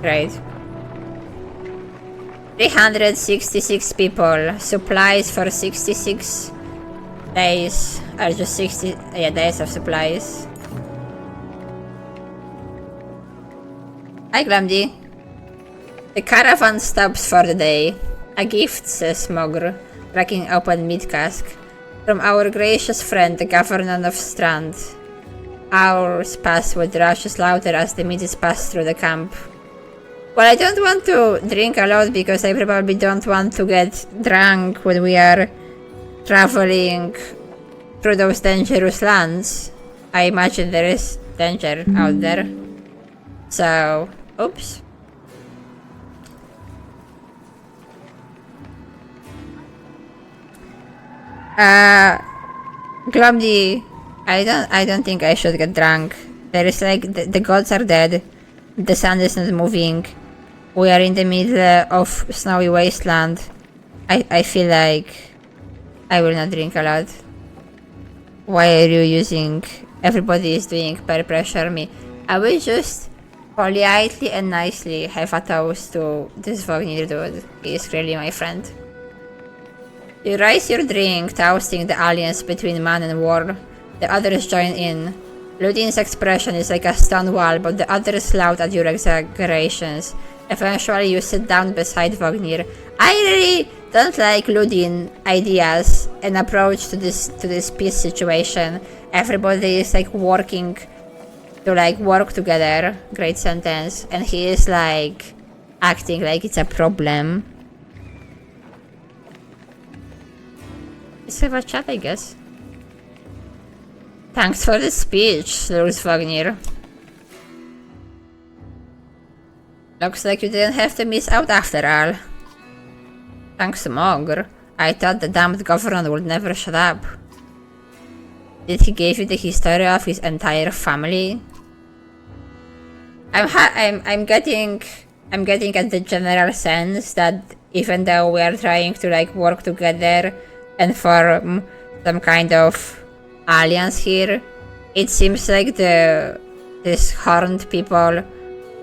Great. 366 people. Supplies for 66 days. Or just 60 days of supplies. Hi Glamdy. The caravan stops for the day. A gift, says Mogre, cracking open meat cask. From our gracious friend, the governor of Strand. Hours pass with rushes louder as the midgets pass through the camp. Well, I don't want to drink a lot because I probably don't want to get drunk when we are traveling through those dangerous lands. I imagine there is danger out there. So, oops. Glomdy, I don't think I should get drunk. There is like the gods are dead. The sun is not moving. We are in the middle of snowy wasteland. I feel like I will not drink a lot. Why are you using? Everybody is doing peer pressure me. I will just politely and nicely have a toast to this Vognir dude. He is really my friend. You raise your drink, toasting the alliance between man and war. The others join in. Ludin's expression is like a stone wall, but the others laugh at your exaggerations. Eventually, you sit down beside Vognir. I really don't like Ludin ideas and approach to this peace situation. Everybody is like working to like work together. Great sentence. And he is like acting like it's a problem. Let's have a chat, I guess. Thanks for the speech, Lord Vognir. Looks like you didn't have to miss out after all. Thanks to Mogre. I thought the damned governor would never shut up. Did he give you the history of his entire family? I'm getting at the general sense that even though we are trying to like work together and form some kind of alliance here, it seems like these horned people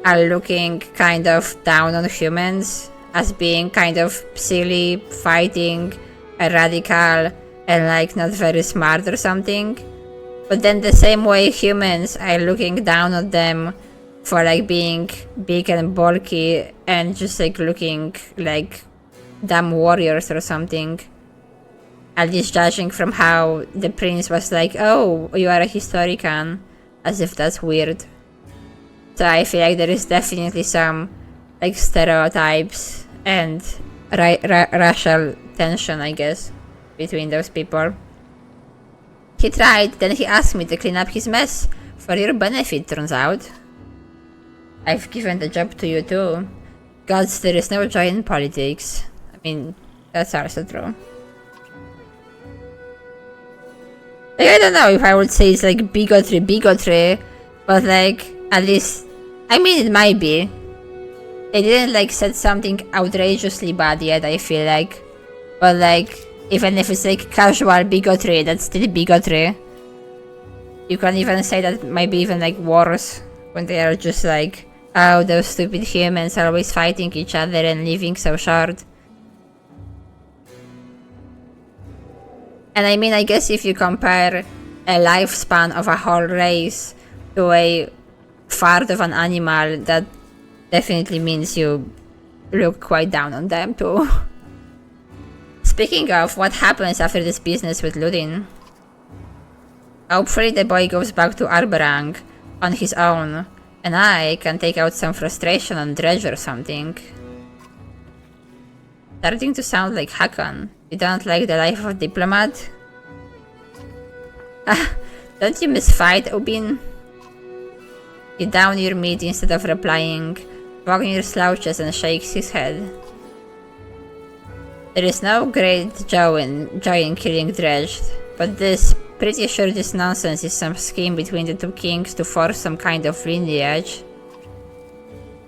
are looking kind of down on humans as being kind of silly, fighting, radical, and like not very smart or something. But then the same way humans are looking down on them for like being big and bulky and just like looking like dumb warriors or something. At least judging from how the prince was like, oh, you are a historian, as if that's weird. So I feel like there is definitely some like stereotypes and racial tension, I guess, between those people. He tried, then he asked me to clean up his mess. For your benefit, turns out. I've given the job to you too. Gods, there is no joy in politics. I mean, that's also true. Like, I don't know if I would say it's like bigotry, but like, at least, I mean, it might be. They didn't like said something outrageously bad yet, I feel like. But like, even if it's like casual bigotry, that's still bigotry. You can even say that might be even like worse, when they are just like, oh, those stupid humans are always fighting each other and living so short. And I mean, I guess if you compare a lifespan of a whole race to a fart of an animal, that definitely means you look quite down on them too. Speaking of, what happens after this business with Ludin? Hopefully the boy goes back to Arberang on his own, and I can take out some frustration on Dredge or something. Starting to sound like Hakon. You don't like the life of a diplomat? Don't you miss fight, Obin? You down your meat instead of replying. Vognir slouches and shakes his head. There is no great joy in killing Dredge, but pretty sure this nonsense is some scheme between the two kings to force some kind of lineage.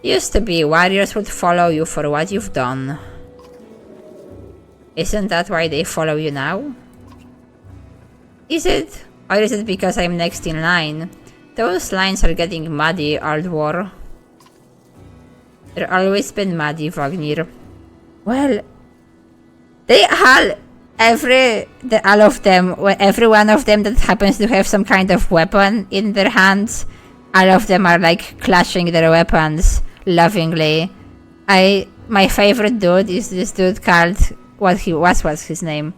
Used to be warriors would follow you for what you've done. Isn't that why they follow you now? Is it? Or is it because I'm next in line? Those lines are getting muddy, Old War. They've always been muddy, Vognir. Well, every one of them that happens to have some kind of weapon in their hands, all of them are like clashing their weapons lovingly. My favorite dude is this dude called, what's his name?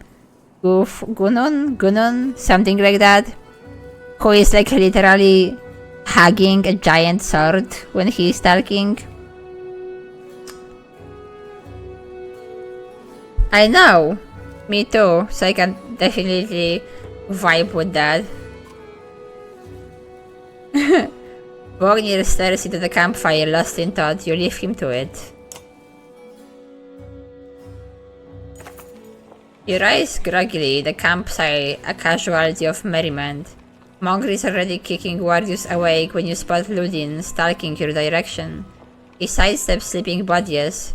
Gunun, something like that. Who is like literally hugging a giant sword when he's talking. I know, me too, so I can definitely vibe with that. Vognir stares into the campfire, lost in thought. You leave him to it. You rise groggily, the campsite a casualty of merriment. Mongri is already kicking warriors awake when you spot Ludin stalking your direction. He sidesteps sleeping bodies.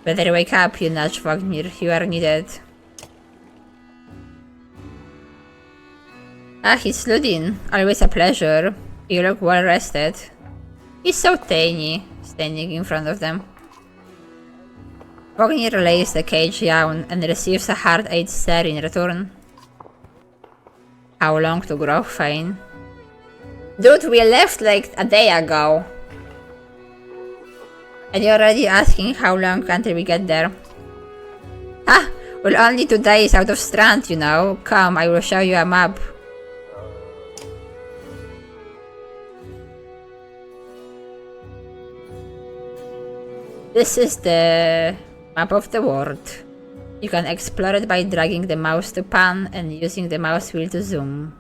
Better wake up, you nudge Vognir. You are needed. Ah, he's Ludin. Always a pleasure. You look well rested. He's so tiny, standing in front of them. Vognir lays the cage down and receives a hard-eyed stare in return. How long to grow, Fane? Dude, we left like a day ago. And you're already asking how long until we get there. Ah, we're only 2 days out of Strand, you know. Come, I will show you a map. This is the map of the world. You can explore it by dragging the mouse to pan and using the mouse wheel to zoom.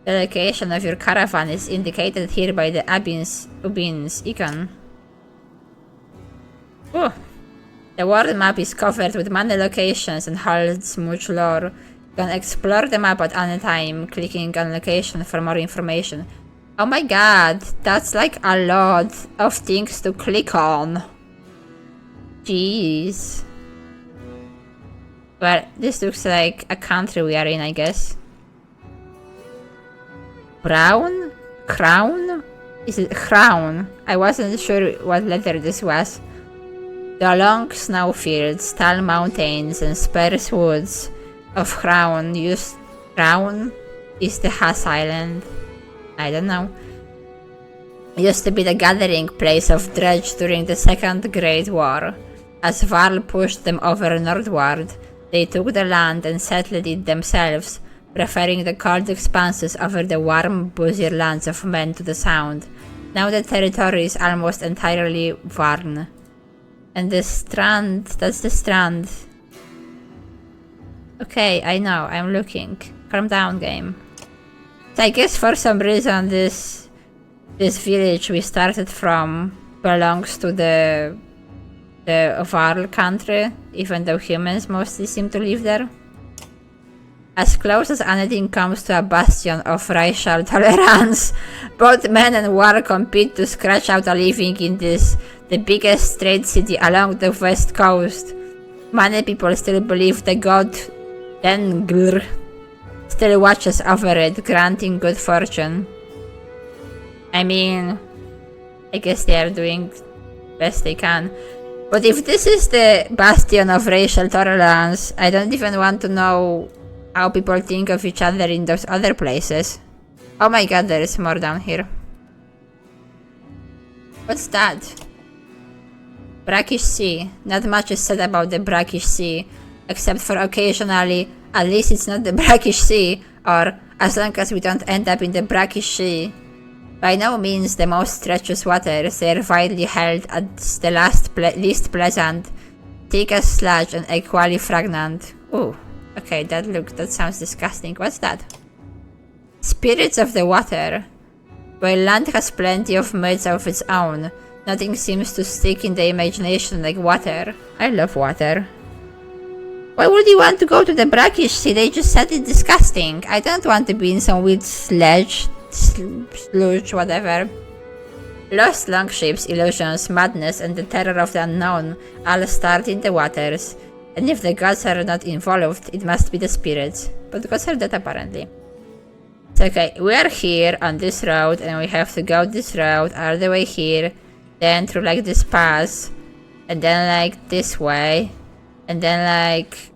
The location of your caravan is indicated here by the Ubin's icon. Oh, the world map is covered with many locations and holds much lore. You can explore the map at any time, clicking on location for more information. Oh my god, that's like a lot of things to click on. Jeez. Well, this looks like a country we are in, I guess. Brown? Crown? Is it Crown? I wasn't sure what letter this was. The long snowfields, tall mountains, and sparse woods of Crown is the Huss Island. I don't know. Used to be the gathering place of Dredge during the Second Great War. As Varl pushed them over northward, they took the land and settled it themselves, preferring the cold expanses over the warm, busier lands of men to the Sound. Now the territory is almost entirely Varn. And the Strand, that's the Strand. Okay, I know, I'm looking. Calm down, game. So I guess for some reason this village we started from belongs to the Varl country, even though humans mostly seem to live there. As close as anything comes to a bastion of racial tolerance, both men and war compete to scratch out a living in the biggest trade city along the west coast. Many people still believe the god Dengr still watches over it, granting good fortune. I mean, I guess they are doing best they can. But if this is the bastion of racial tolerance, I don't even want to know how people think of each other in those other places. Oh my god, there is more down here. What's that? Brackish Sea. Not much is said about the Brackish Sea, except for occasionally, at least it's not the Brackish Sea, or as long as we don't end up in the Brackish Sea. By no means the most treacherous waters, they are widely held as the least pleasant, thick as sludge and equally fragrant. Ooh. Okay, that sounds disgusting. What's that? Spirits of the water. While land has plenty of myths of its own, nothing seems to stick in the imagination like water. I love water. Why would you want to go to the Brackish Sea? They just said it's disgusting. I don't want to be in some weird sludge, whatever. Lost longships, illusions, madness, and the terror of the unknown all start in the waters. And if the gods are not involved, it must be the spirits. But gods are dead apparently. So okay, we are here on this road and we have to go this road all the way here. Then through like this pass. And then like this way. And then like...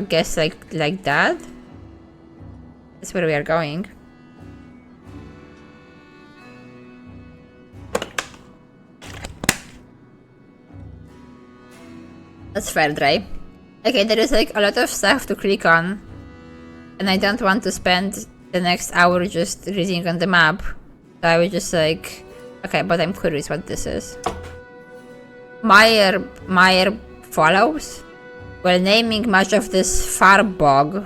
guess like that? That's where we are going. That's fair, Dre. Okay, there is like a lot of stuff to click on. And I don't want to spend the next hour just reading on the map. So I will just like... Okay, but I'm curious what this is. Meyer follows? Well, naming much of this Svardbog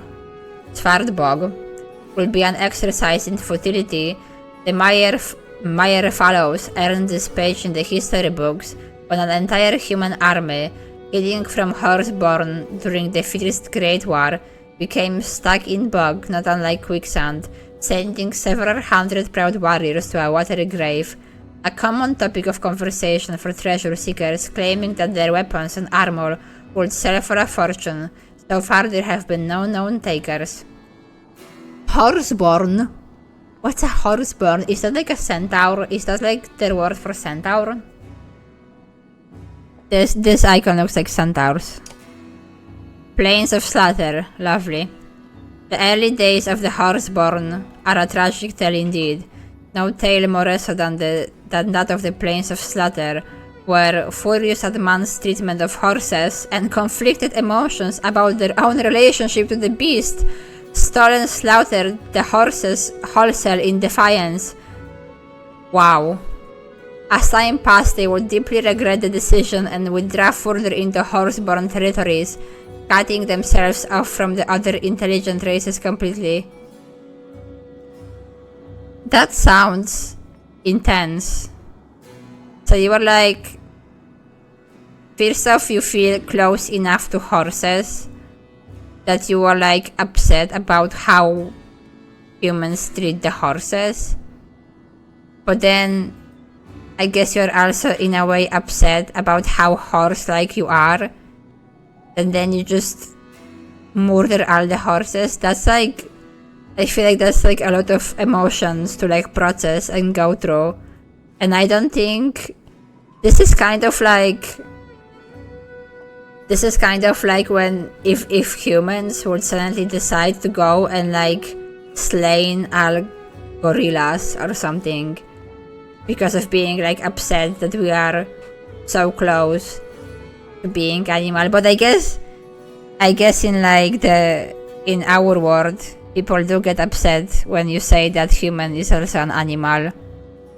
will be an exercise in futility. The Meyer follows earned this page in the history books when an entire human army, heading from Horseborn during the First Great War, became stuck in bog, not unlike quicksand, sending several hundred proud warriors to a watery grave, a common topic of conversation for treasure seekers claiming that their weapons and armor would sell for a fortune. So far there have been no known takers. Horseborn? What's a horseborn? Is that like a centaur? Is that like their word for centaur? This icon looks like centaurs. Plains of Slaughter. Lovely. The early days of the Horseborn are a tragic tale indeed. No tale more resonant than that of the Plains of Slaughter, where furious at man's treatment of horses and conflicted emotions about their own relationship to the beast, stolen slaughtered the horses wholesale in defiance. Wow. As time passed, they would deeply regret the decision and withdraw further into horseborn territories, cutting themselves off from the other intelligent races completely. That sounds intense. So you were like... First off, you feel close enough to horses that you were like upset about how humans treat the horses. But then... I guess you're also in a way upset about how horse-like you are. And then you just murder all the horses. That's like... I feel like that's like a lot of emotions to like process and go through. And I don't think... This is kind of like when if humans would suddenly decide to go and like slain all gorillas or something. Because of being like upset that we are so close to being animal. But I guess in like in our world, people do get upset when you say that human is also an animal.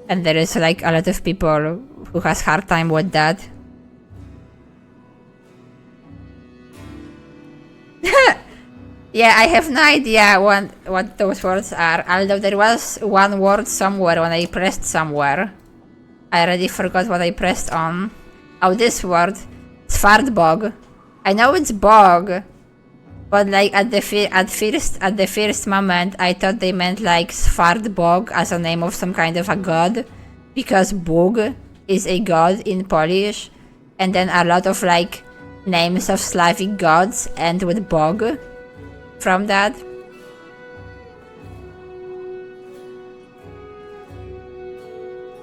And there is like a lot of people who has hard time with that. Yeah, I have no idea what those words are, although there was one word somewhere when I pressed somewhere. I already forgot what I pressed on. Oh, this word. Svartbog. I know it's bog, but like at the first moment I thought they meant like Svartbog as a name of some kind of a god, because Bog is a god in Polish, and then a lot of like names of Slavic gods end with bog from that.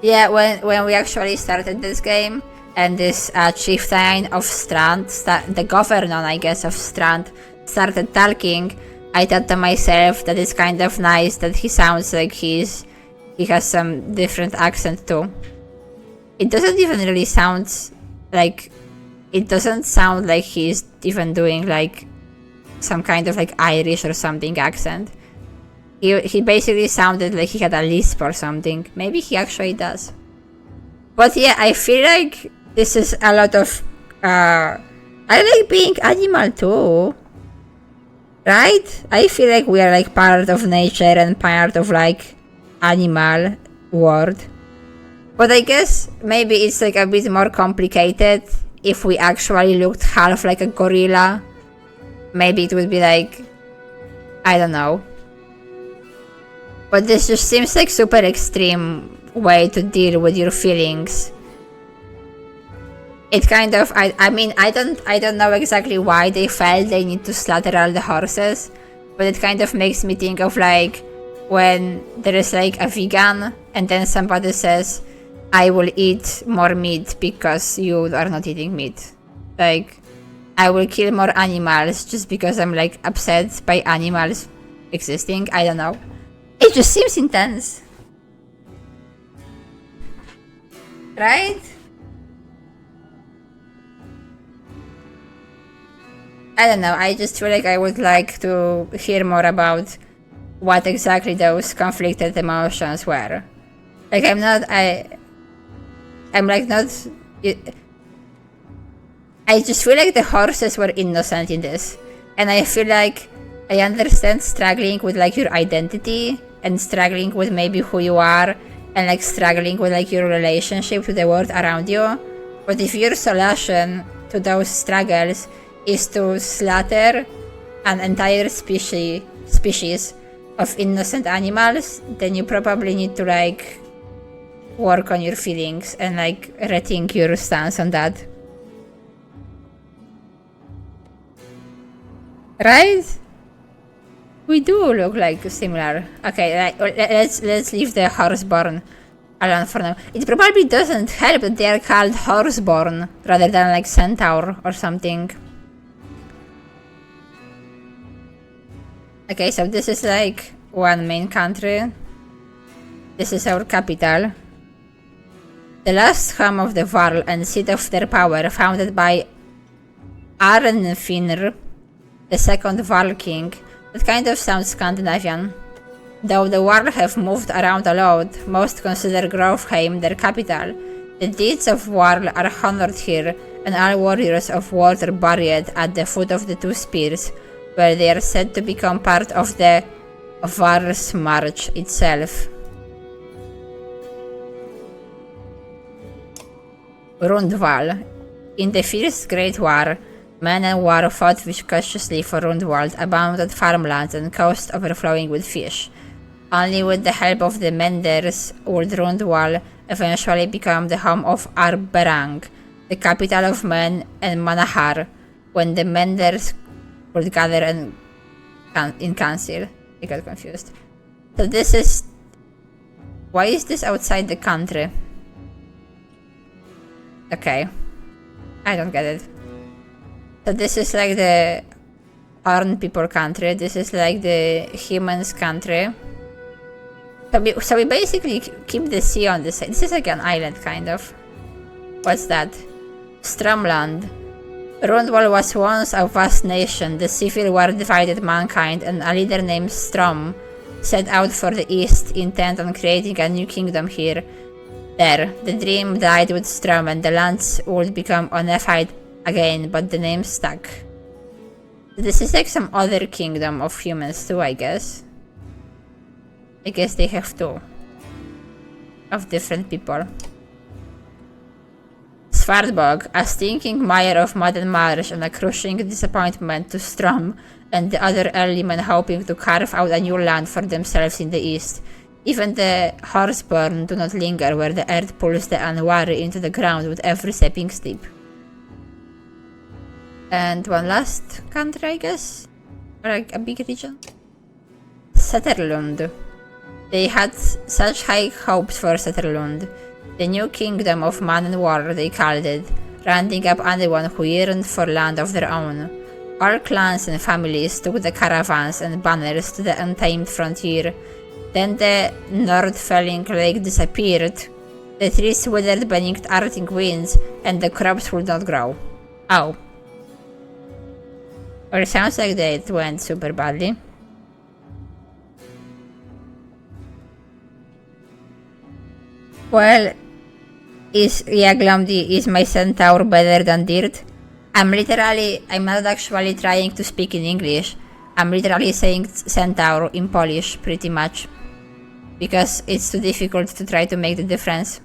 Yeah, when we actually started this game, and this chieftain of Strand, the governor, I guess, of Strand, started talking, I thought to myself that it's kind of nice that he sounds like he has some different accent too. It doesn't even really sound like, it doesn't sound like he's even doing like some kind of like Irish or something accent. He basically sounded like he had a lisp or something. Maybe he actually does. But yeah, I feel like this is a lot of... I like being animal too. Right? I feel like we are like part of nature and part of like animal world. But I guess maybe it's like a bit more complicated if we actually looked half like a gorilla. Maybe it would be like... I don't know. But this just seems like super extreme way to deal with your feelings. It kind of, I mean, I don't know exactly why they felt they need to slaughter all the horses, but it kind of makes me think of like when there is like a vegan and then somebody says, I will eat more meat because you are not eating meat. Like, I will kill more animals just because I'm like upset by animals existing. I don't know. It just seems intense. Right? I don't know, I just feel like I would like to hear more about what exactly those conflicted emotions were. Like, I'm like not... I just feel like the horses were innocent in this. And I feel like I understand struggling with like your identity and struggling with maybe who you are and like struggling with like your relationship to the world around you. But if your solution to those struggles is to slaughter an entire species of innocent animals, then you probably need to like work on your feelings and like rethink your stance on that. Right? We do look like similar. Okay, let's leave the horseborn alone for now. It probably doesn't help that they are called horseborn rather than like centaur or something. Okay, so this is like one main country. This is our capital. The last home of the Varl and seat of their power, founded by Arnfinnr, the second Varl king. That kind of sounds Scandinavian. Though the Varl have moved around a lot, most consider Grovheim their capital. The deeds of Varl are honored here, and all warriors of war are buried at the foot of the two spears, where they are said to become part of the Varl's march itself. Rundval. In the First Great War, men and war fought viciously for Rundwald, abandoned farmlands and coasts overflowing with fish. Only with the help of the Menders would Rundwald eventually become the home of Arberang, the capital of Men and Manahar, when the Menders would gather in council. I got confused. So this is... Why is this outside the country? Okay. I don't get it. So this is like the Arn people country. This is like the humans country. So we basically keep the sea on this side. This is like an island, kind of. What's that? Stromland. Rundwald was once a vast nation. The civil war divided mankind, and a leader named Strom set out for the east, intent on creating a new kingdom here. There, the dream died with Strom, and the lands would become unified again, but the name stuck. This is like some other kingdom of humans too, I guess. I guess they have two. Of different people. Svartbog, a stinking mire of mud and marsh and a crushing disappointment to Strom and the other early men hoping to carve out a new land for themselves in the east. Even the horseborn do not linger where the earth pulls the Anwari into the ground with every stepping step. And one last country, I guess? Or like a big region? Setterlund. They had such high hopes for Setterlund. The new kingdom of man and war, they called it, rounding up anyone who yearned for land of their own. All clans and families took the caravans and banners to the untamed frontier. Then the Nordfelling lake disappeared, the trees withered beneath arctic winds, and the crops would not grow. Oh. Well, it sounds like that it went super badly. Well, is my centaur better than dirt? I'm not actually trying to speak in English. I'm literally saying centaur in Polish, pretty much. Because it's too difficult to try to make the difference.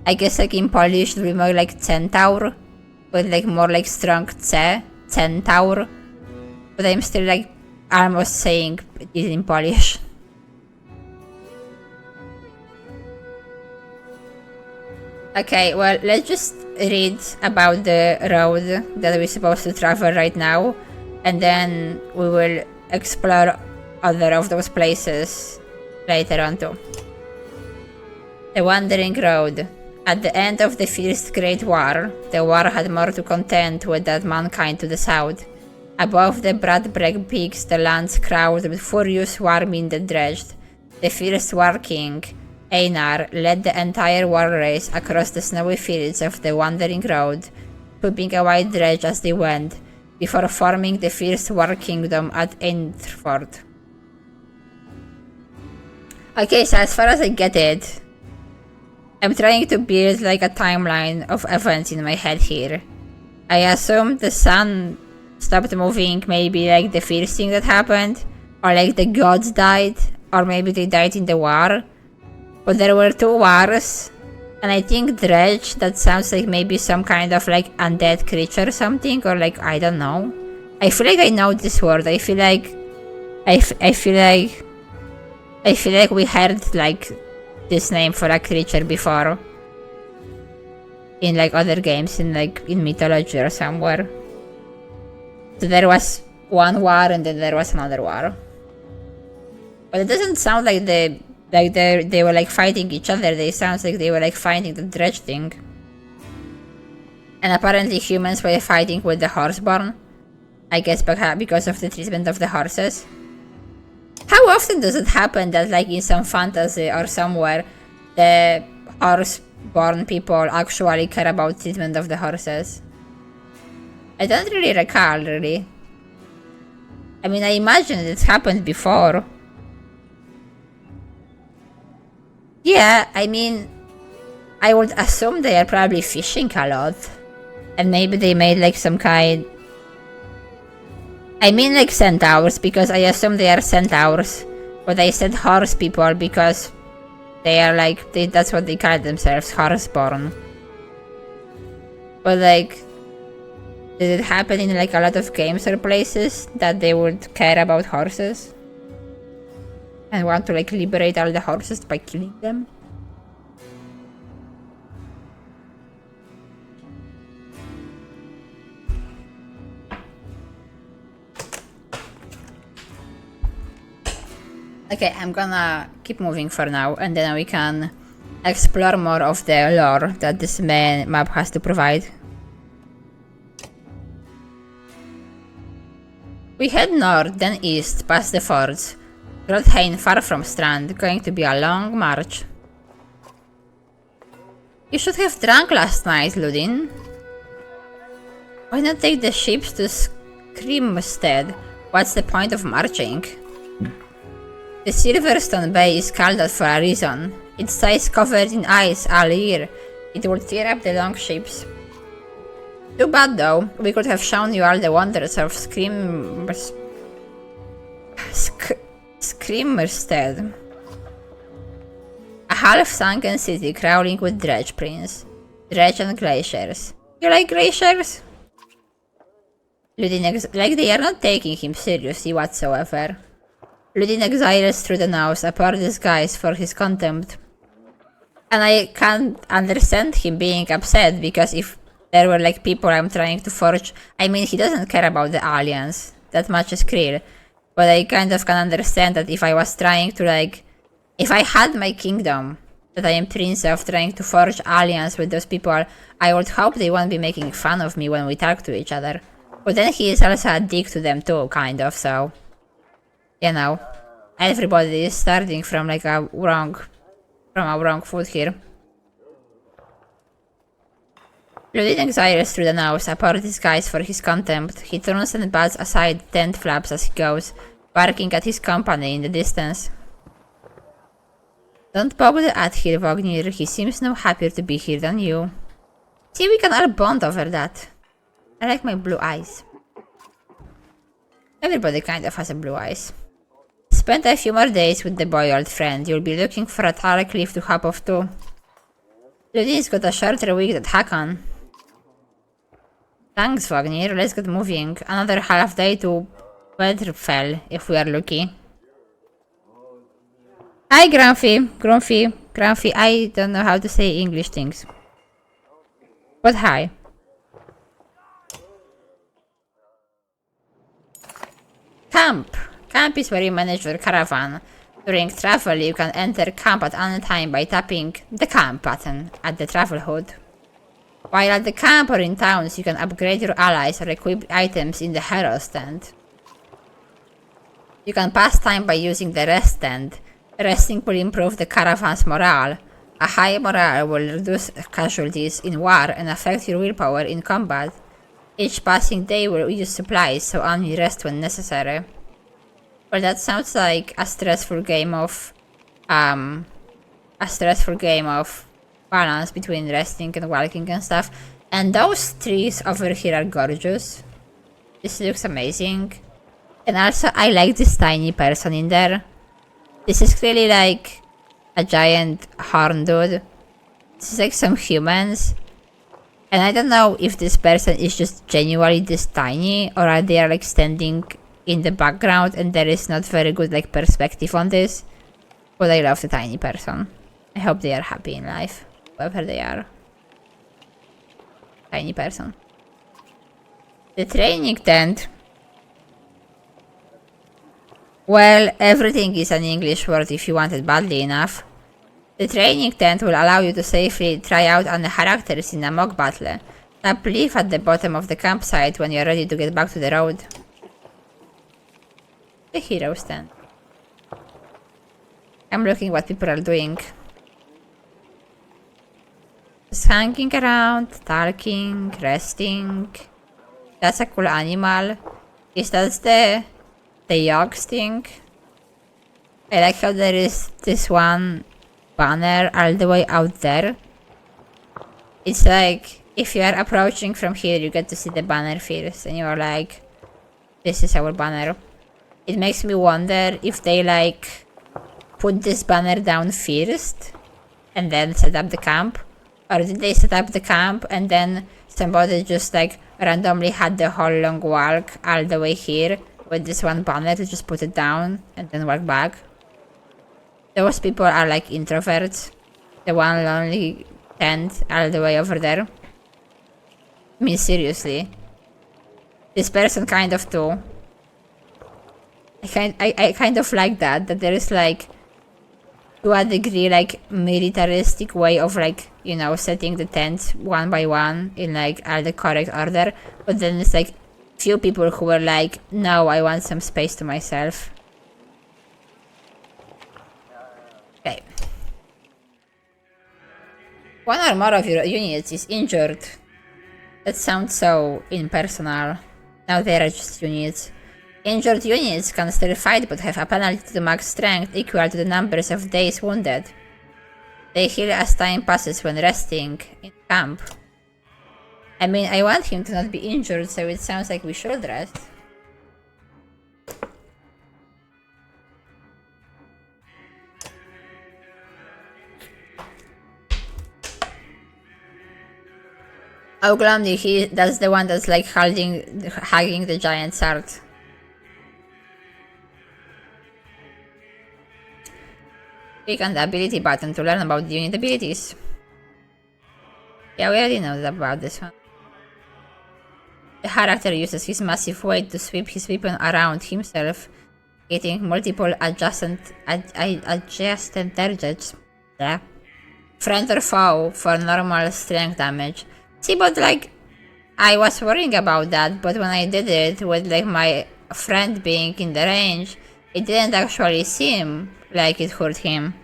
I guess like in Polish it would be more like centaur, but like more like strong C, centaur. But I'm still like almost saying it in Polish. Okay, well, let's just read about the road that we're supposed to travel right now, and then we will explore other of those places later on too. The Wandering Road. At the end of the First Great War, the war had more to contend with than mankind to the south. Above the Bradbreg peaks, the lands crowded with furious warmen that dredged. The first War King, Einar, led the entire war race across the snowy fields of the Wandering Road, sweeping a wide dredge as they went, before forming the first War Kingdom at Eintrford. Okay, so as far as I get it, I'm trying to build like a timeline of events in my head here. I assume the sun stopped moving, maybe like the first thing that happened, or like the gods died, or maybe they died in the war. But there were two wars, and I think dredge, that sounds like maybe some kind of like undead creature or something, or like, I don't know. I feel like I know this word. I feel like we heard like this name for a creature before. In like other games, in mythology or somewhere. So there was one war and then there was another war. But it doesn't sound like they were like fighting each other. They sounds like they were like fighting the dredge thing. And apparently humans were fighting with the horseborn. I guess because of the treatment of the horses. How often does it happen that like in some fantasy or somewhere the horseborn people actually care about treatment of the horses? I don't really recall, really. I mean, I imagine it's happened before. Yeah, I mean, I would assume they are probably fishing a lot. And maybe they made like some kind... I mean like centaurs, because I assume they are centaurs. But I said horse people because they are like... that's what they call themselves, horseborn. But like... did it happen in like a lot of games or places that they would care about horses? And want to like liberate all the horses by killing them? Okay, I'm gonna keep moving for now, and then we can explore more of the lore that this main map has to provide. We head north, then east, past the fords. Rodheim far from Strand, going to be a long march. You should have drunk last night, Ludin. Why not take the ships to Scrimstead? What's the point of marching? The Silverstone Bay is called that for a reason. Its sides covered in ice all year. It would tear up the long ships. Too bad though, we could have shown you all the wonders of Screamerstead. A half-sunken city crawling with dredge prince. Dredge and glaciers. You like glaciers? Like they are not taking him seriously whatsoever. Ludin exiles through the nose, a poor disguise for his contempt. And I can't understand him being upset, because if there were like people I'm trying to forge... I mean, he doesn't care about the alliance. That much is clear. But I kind of can understand that if I was trying to like... If I had my kingdom that I am prince of, trying to forge alliance with those people, I would hope they won't be making fun of me when we talk to each other. But then he is also a dick to them too, kind of, so... You know, everybody is starting from like a wrong foot here. Ludin exiles through the nose, a poor disguise for his contempt. He turns and bats aside tent flaps as he goes, barking at his company in the distance. Don't bother at here, Vognir. He seems no happier to be here than you. See, we can all bond over that. I like my blue eyes. Everybody kind of has a blue eyes. Spend a few more days with the boy, old friend. You'll be looking for a tall cliff to hop off to. Ludin's got a shorter week than Hakan. Thanks, Vognir. Let's get moving. Another half day to Weatherfell, if we are lucky. Hi, Grumpy. I don't know how to say English things. But hi. Camp. Camp is where you manage your caravan. During travel, you can enter camp at any time by tapping the camp button at the travel HUD. While at the camp or in towns, you can upgrade your allies or equip items in the hero stand. You can pass time by using the rest stand. Resting will improve the caravan's morale. A high morale will reduce casualties in war and affect your willpower in combat. Each passing day will use supplies, so only rest when necessary. Well, that sounds like a stressful game of balance between resting and walking and stuff. And those trees over here are gorgeous. This looks amazing. And also, I like this tiny person in there. This is clearly like a giant horn dude. This is like some humans. And I don't know if this person is just genuinely this tiny, or are they like standing in the background and there is not very good like perspective on this. But I love the tiny person. I hope they are happy in life, whoever they are. Tiny person. The training tent. Well, everything is an English word if you want it badly enough. The training tent will allow you to safely try out on the characters in a mock battle. Tap leave at the bottom of the campsite when you're ready to get back to the road. The hero stand. I'm looking what people are doing. Just hanging around, talking, resting. That's a cool animal. Is that the yogs thing? I like how there is this one banner all the way out there. It's like, if you are approaching from here, you get to see the banner first, and you're like, this is our banner. It makes me wonder if they like put this banner down first and then set up the camp, or did they set up the camp and then somebody just like randomly had the whole long walk all the way here with this one banner to just put it down and then walk back. Those people are like introverts. The one lonely tent all the way over there. I mean, seriously. This person kind of too. I kind of like that there is like, to a degree, like militaristic way of like, you know, setting the tents one by one in like all the correct order. But then it's like few people who were like, no, I want some space to myself. Okay. One or more of your units is injured. That sounds so impersonal. Now they are just units. Injured units can still fight but have a penalty to max strength equal to the numbers of days wounded. They heal as time passes when resting in camp. I mean, I want him to not be injured, so it sounds like we should rest. Oh, Glumdy, that's the one that's like hugging the giant sword. Click on the ability button to learn about the unit abilities. Yeah, we already know about this one. The character uses his massive weight to sweep his weapon around himself, getting multiple adjacent targets. Yeah. Friend or foe for normal strength damage. See, but like, I was worrying about that, but when I did it with like my friend being in the range, it didn't actually seem like it hurt him.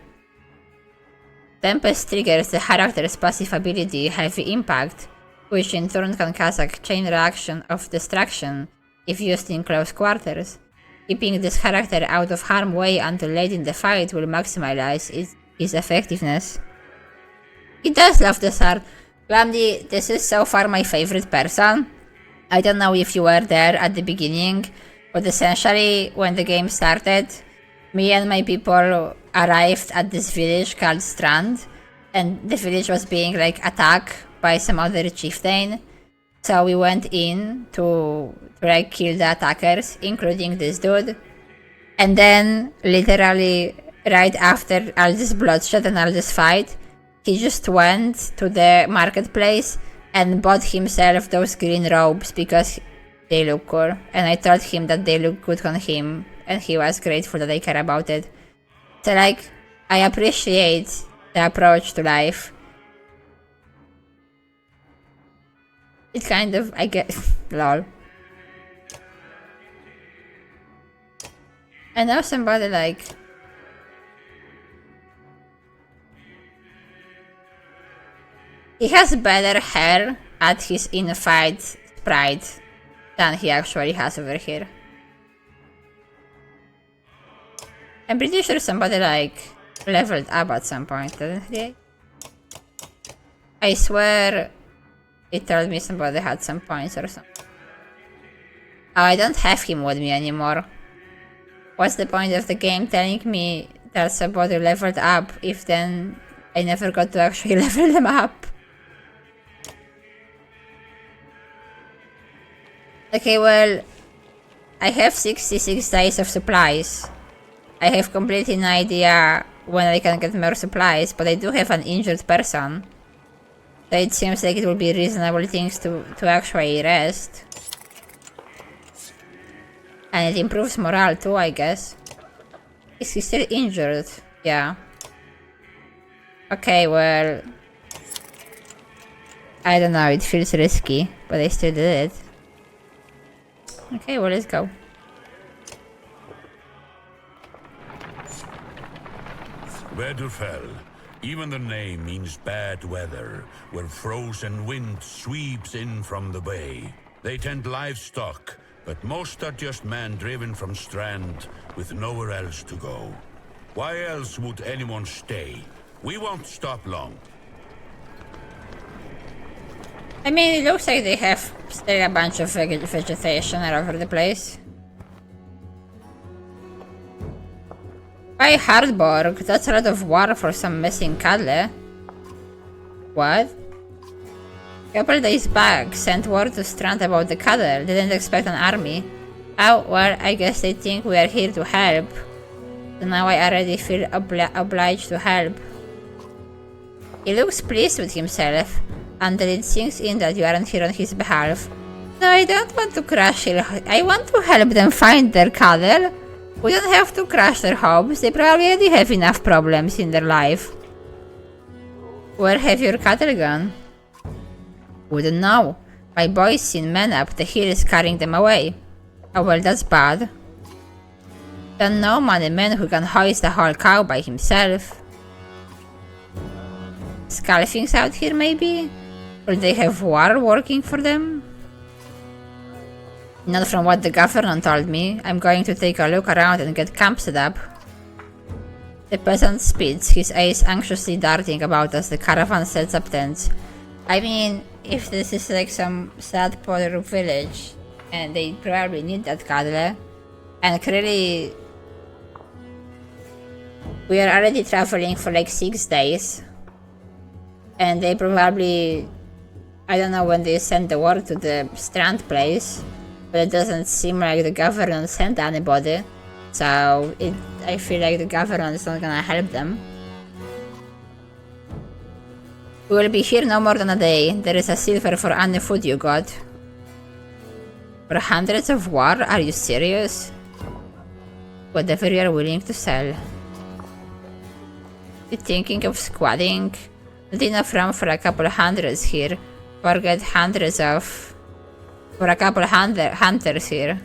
Tempest triggers the character's passive ability Heavy Impact, which in turn can cause a chain reaction of destruction if used in close quarters. Keeping this character out of harm's way until late in the fight will maximize its effectiveness. He does love the sword. Glumdy, this is so far my favorite person. I don't know if you were there at the beginning, but essentially when the game started, me and my people arrived at this village called Strand, and the village was being like attacked by some other chieftain. So we went in to like kill the attackers, including this dude. And then literally right after all this bloodshed and all this fight, he just went to the marketplace and bought himself those green robes because they look cool. And I told him that they look good on him, and he was grateful that I care about it. So like, I appreciate the approach to life. It kind of, I guess, lol. I know somebody like... He has better hair at his in-fight sprite than he actually has over here. I'm pretty sure somebody like leveled up at some point, didn't they? I swear it told me somebody had some points or something. Oh, I don't have him with me anymore. What's the point of the game telling me that somebody leveled up if then I never got to actually level them up? Okay, well, I have 66 days of supplies. I have completely no idea when I can get more supplies, but I do have an injured person. So it seems like it will be reasonable things to actually rest. And it improves morale too, I guess. Is he still injured? Yeah. Okay, well... I don't know, it feels risky, but I still did it. Okay, well, let's go. Wedderfell. Even the name means bad weather, where frozen wind sweeps in from the bay. They tend livestock, but most are just men driven from Strand with nowhere else to go. Why else would anyone stay? We won't stop long. I mean, it looks like they have still a bunch of vegetation all over the place. By Hardborg, that's a lot of water for some missing cattle. What? A couple days back, sent word to Strand about the cattle, didn't expect an army. Oh, well, I guess they think we are here to help. So now I already feel obliged to help. He looks pleased with himself, until it sinks in that you aren't here on his behalf. No, I don't want to crush it. I want to help them find their cattle. We don't have to crush their hopes. They probably already have enough problems in their life. Where have your cattle gone? Wouldn't know. My boy's seen men up the hill is carrying them away. Oh well, that's bad. Don't know many men who can hoist a whole cow by himself. Scalfings out here, maybe? Will they have water working for them? Not from what the governor told me. I'm going to take a look around and get camp set up. The peasant speeds, his eyes anxiously darting about as the caravan sets up tents. I mean, if this is like some sad polar village, and they probably need that cuddle, and clearly we are already traveling for like 6 days, and they probably, I don't know when they sent the word to the strand place, but it doesn't seem like the government sent anybody, so I feel like the government is not gonna help them. We will be here no more than a day. There is a silver for any food you got. For hundreds of war? Are you serious? Whatever you are willing to sell. You thinking of squatting? Not enough room for a couple hundreds here. Forget hundreds of... For a couple hunters here.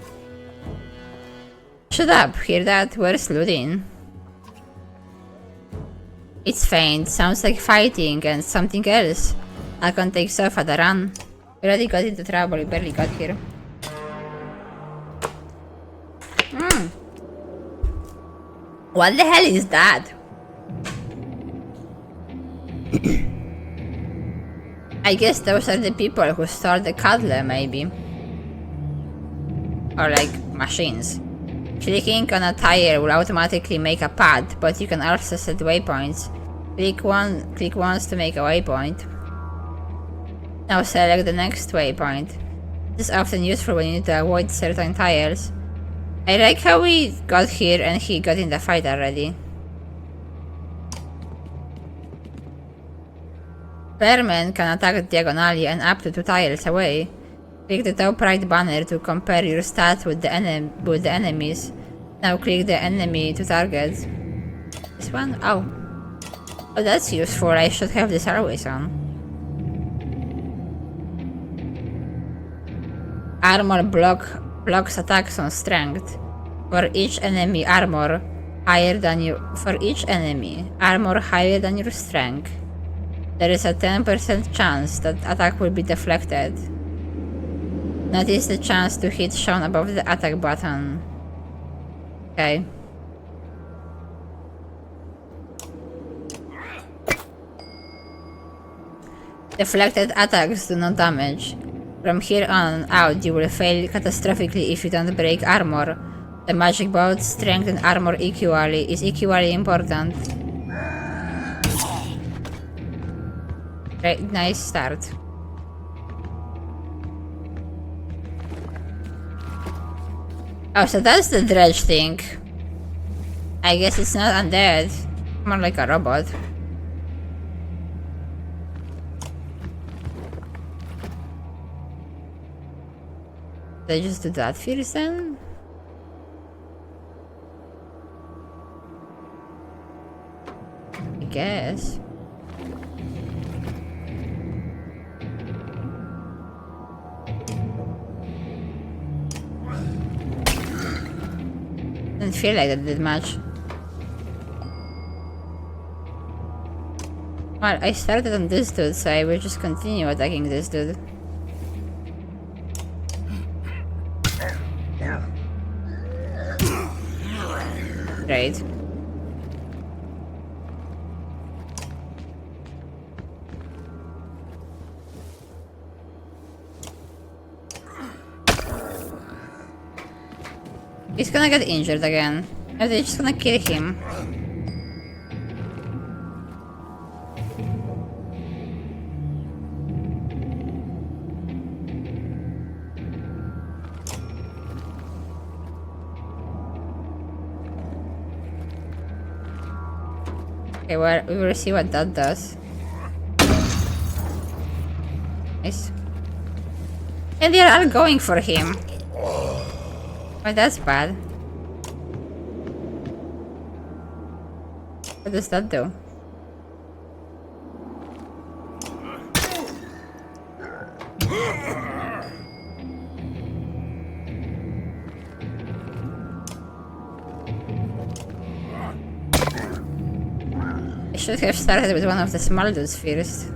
Shut up, hear that? Where's looting? It's faint, sounds like fighting and something else. I can take off at a run. We already got into trouble, we barely got here. What the hell is that? I guess those are the people who stole the cuddler, maybe. Or like, machines. Clicking on a tire will automatically make a path, but you can also set waypoints. Click once to make a waypoint. Now select the next waypoint. This is often useful when you need to avoid certain tires. I like how we got here and he got in the fight already. Firemen can attack diagonally and up to 2 tiles away. Click the top right banner to compare your stats with the enemies. Now click the enemy to target. This one? Oh. Oh, that's useful. I should have this always on. Armor blocks attacks on strength. For each enemy armor higher than your strength. There is a 10% chance that attack will be deflected. Notice the chance to hit shown above the attack button. Okay. Deflected attacks do not damage. From here on out, you will fail catastrophically if you don't break armor. The magic both strength and armor is equally important. Great, nice start. Oh, so that's the dredge thing. I guess it's not undead. More like a robot. Did I just do that first then? I guess. Didn't feel like that did much. Well, I started on this dude, so I will just continue attacking this dude. Great. He's gonna get injured again. Are they just gonna kill him? Okay, well, we will see what that does. Nice. And they are all going for him. Oh, that's bad. What does that do? I should have started with one of the small dudes first.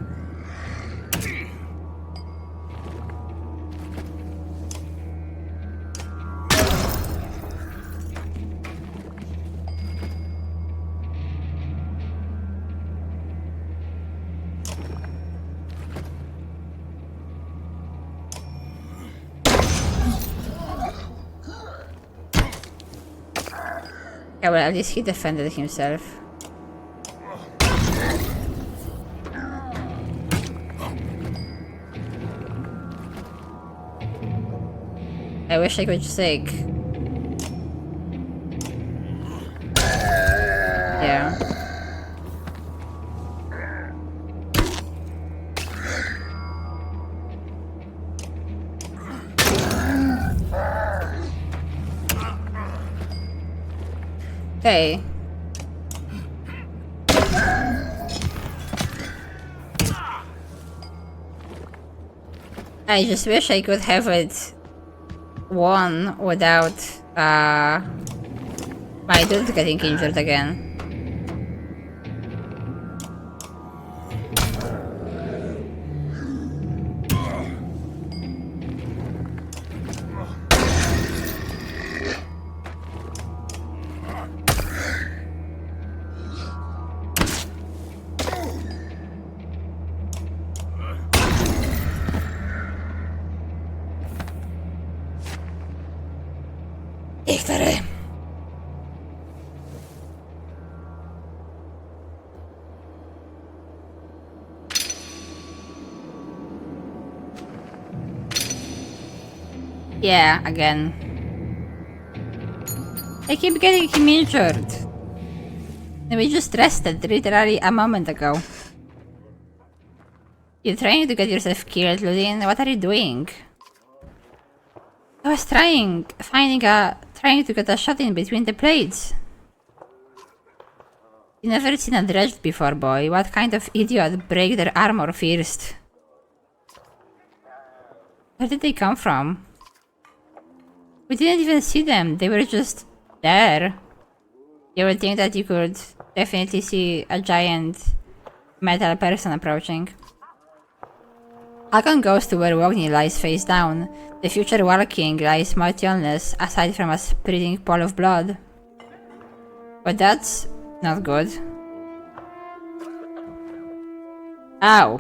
Yeah, well, at least he defended himself. I wish I could just like... Yeah. Okay. I just wish I could have it won without my dude getting injured again. Victory! Yeah, again. I keep getting him injured. And we just rested literally a moment ago. You're trying to get yourself killed, Ludin? What are you doing? I was trying to get a shot in between the plates. You never seen a dredged before, boy. What kind of idiot break their armor first? Where did they come from? We didn't even see them. They were just there. You would think that you could definitely see a giant metal person approaching. Hakon goes to where Wogni lies face down. The future War King lies motionless, aside from a spreading pool of blood. But that's not good. Ow.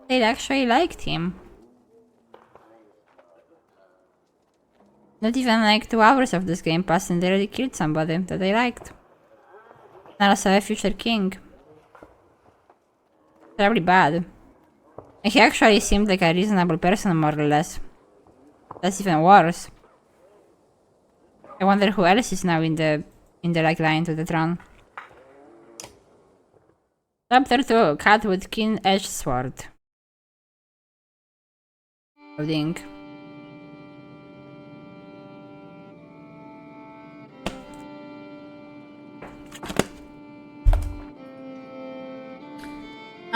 They actually liked him. Not even like 2 hours of this game passed and they already killed somebody that they liked. And also a future king. Probably bad. And he actually seemed like a reasonable person, more or less. That's even worse. I wonder who else is now in the like line to the throne. Chapter 2, Cat with Keen-Edged Sword. Loading.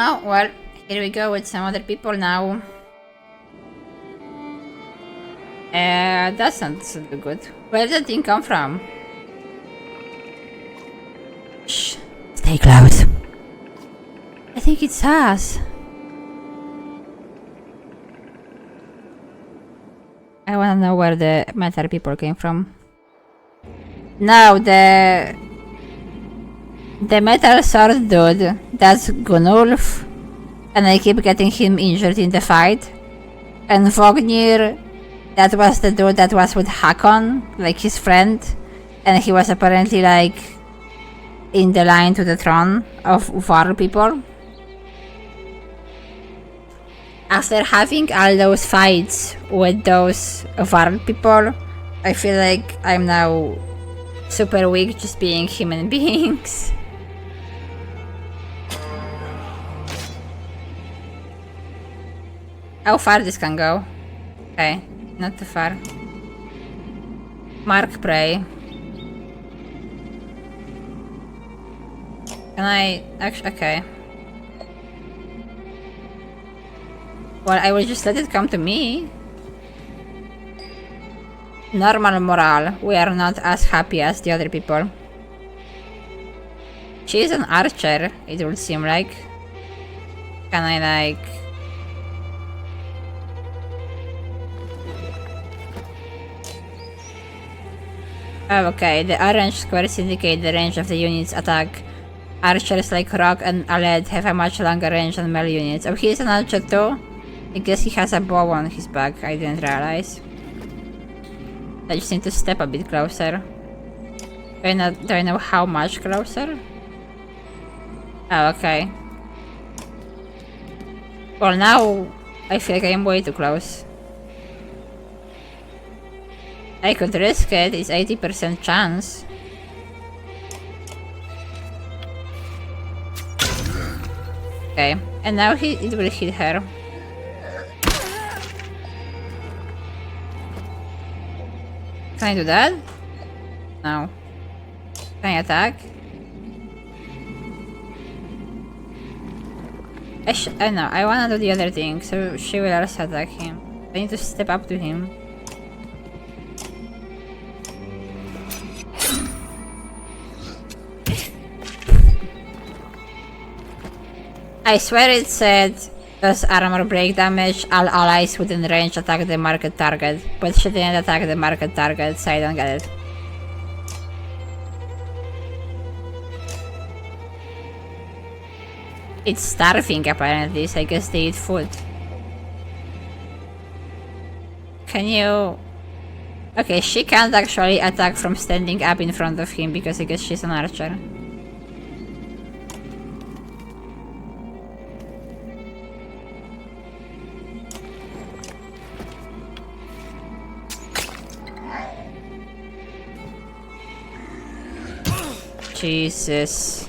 Oh, well, here we go with some other people now. That sounds good. Where did that thing come from? Shh, stay close. I think it's us. I wanna know where the metal people came from. No, the metal sword dude, that's Gunulf, and I keep getting him injured in the fight. And Vognir, that was the dude that was with Hakon, like his friend, and he was apparently like in the line to the throne of Var people. After having all those fights with those Var people, I feel like I'm now super weak just being human beings. How far this can go? Okay, not too far. Mark prey. Can I actually? Okay. Well, I will just let it come to me. Normal morale. We are not as happy as the other people. She is an archer, it would seem like. Can I like... Oh, okay, the orange squares indicate the range of the unit's attack. Archers like Rock and Aled have a much longer range than melee units. Oh, he's an archer too? I guess he has a bow on his back, I didn't realize. I just need to step a bit closer. Do I know how much closer? Oh, okay. Well, now I feel like I'm way too close. I could risk it, it's 80% chance. Okay, and now it will hit her. Can I do that? No. Can I attack? I know, I wanna do the other thing, so she will also attack him. I need to step up to him. I swear it said, does armor break damage, all allies within range attack the marked target, but she didn't attack the marked target, so I don't get it. It's starving apparently, so I guess they eat food. Can you... Okay, she can't actually attack from standing up in front of him because I guess she's an archer. Jesus.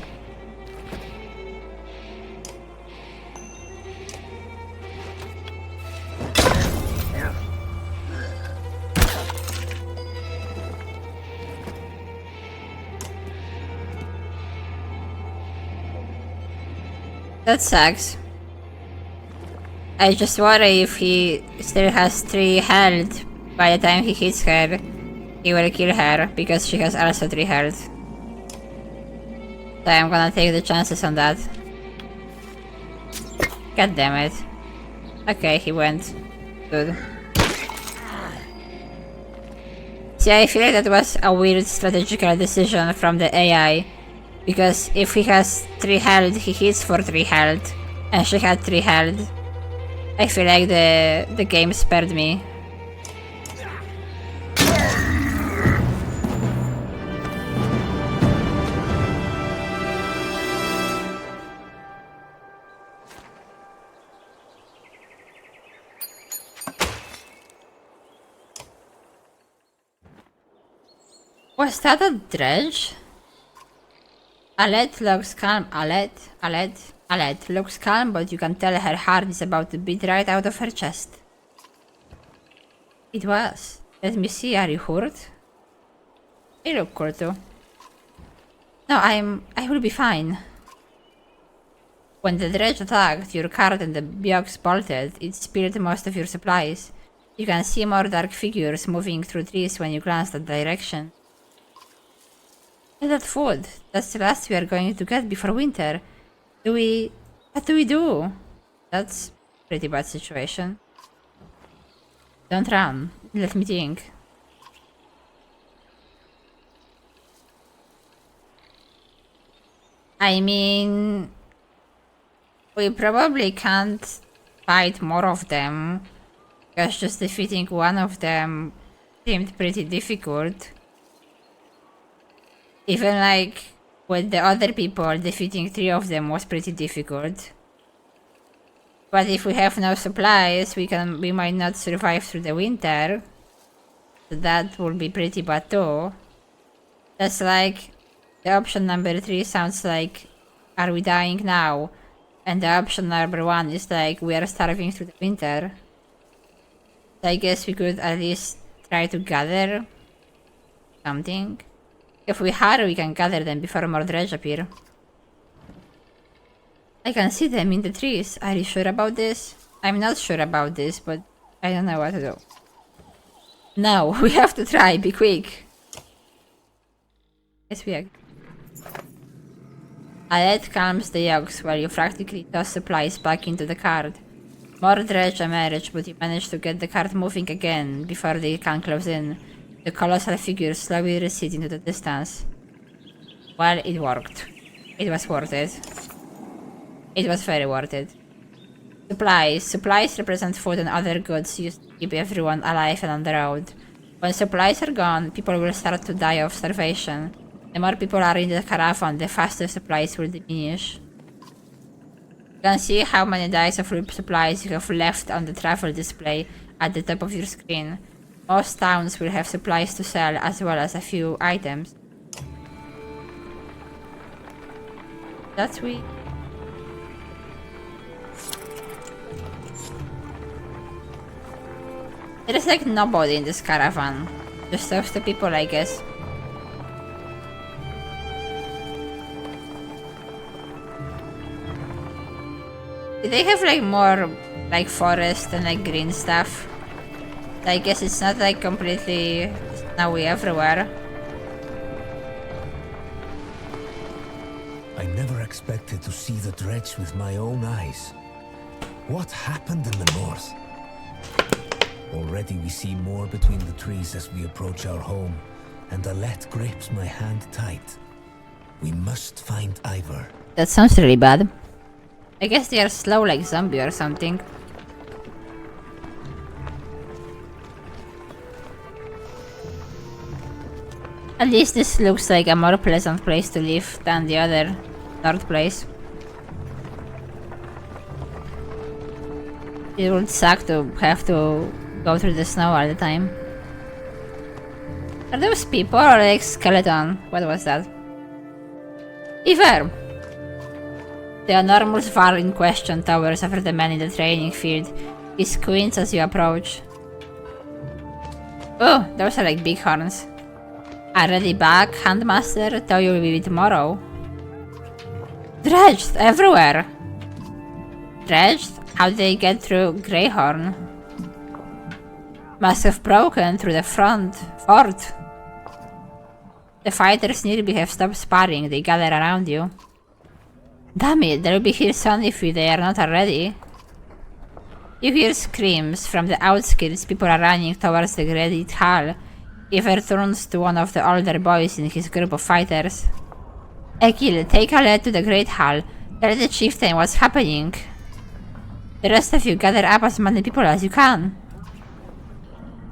That sucks. I just worry if he still has 3 health by the time he hits her, he will kill her because she has also 3 health. So I'm gonna take the chances on that. God damn it. Okay, he went. Good. See, I feel like that was a weird strategical decision from the AI. Because if he has 3 health, he hits for 3 health. And she had 3 health. I feel like the game spared me. Was that a dredge? Alette looks calm. Alette looks calm, but you can tell her heart is about to beat right out of her chest. It was. Let me see, are you hurt? You look cool too. No, I will be fine. When the dredge attacked, your cart and the box bolted, it spilled most of your supplies. You can see more dark figures moving through trees when you glance that direction. And that food, that's the last we are going to get before winter. What do we do? That's a pretty bad situation. Don't run, let me think. I mean, we probably can't fight more of them, because just defeating one of them seemed pretty difficult. Even like with the other people, defeating 3 of them was pretty difficult. But if we have no supplies, we might not survive through the winter. So that will be pretty bad too. That's like the option number 3 sounds like, are we dying now? And the option number 1 is like, we are starving through the winter. So I guess we could at least try to gather something. If we hurry, we can gather them before more dredge appear. I can see them in the trees. Are you sure about this? I'm not sure about this, but I don't know what to do. No, we have to try. Be quick. Yes, we are. Alette calms the yokes while you frantically toss supplies back into the cart. More dredge emerge, but you manage to get the cart moving again before they can close in. The colossal figures slowly recede into the distance. Well, it worked. It was worth it. It was very worth it. Supplies. Supplies represent food and other goods used to keep everyone alive and on the road. When supplies are gone, people will start to die of starvation. The more people are in the caravan, the faster supplies will diminish. You can see how many days of supplies you have left on the travel display at the top of your screen. Most towns will have supplies to sell as well as a few items. That's weird. There is like nobody in this caravan. Just those two people, I guess. Do they have like more like forest and like green stuff? I guess it's not like completely snowy everywhere. I never expected to see the dredge with my own eyes. What happened in the north? Already we see more between the trees as we approach our home, and Alette grips my hand tight. We must find Ivor. That sounds really bad. I guess they are slow like zombie or something. At least this looks like a more pleasant place to live than the other north place. It would suck to have to go through the snow all the time. Are those people or like skeleton? What was that? Ivor! The enormous var in question towers over the man in the training field. He squints as you approach. Oh, those are like big horns. Already back, Handmaster? Thought you will be tomorrow. Dredged everywhere! Dredged? How did they get through Greyhorn? Must have broken through the fort. The fighters nearby have stopped sparring, they gather around you. Damn it, they'll be here soon if they are not already. You hear screams from the outskirts, people are running towards the Great Hall. Ivor turns to one of the older boys in his group of fighters. Ekil, take Alette to the Great Hall. Tell the chieftain what's happening. The rest of you gather up as many people as you can.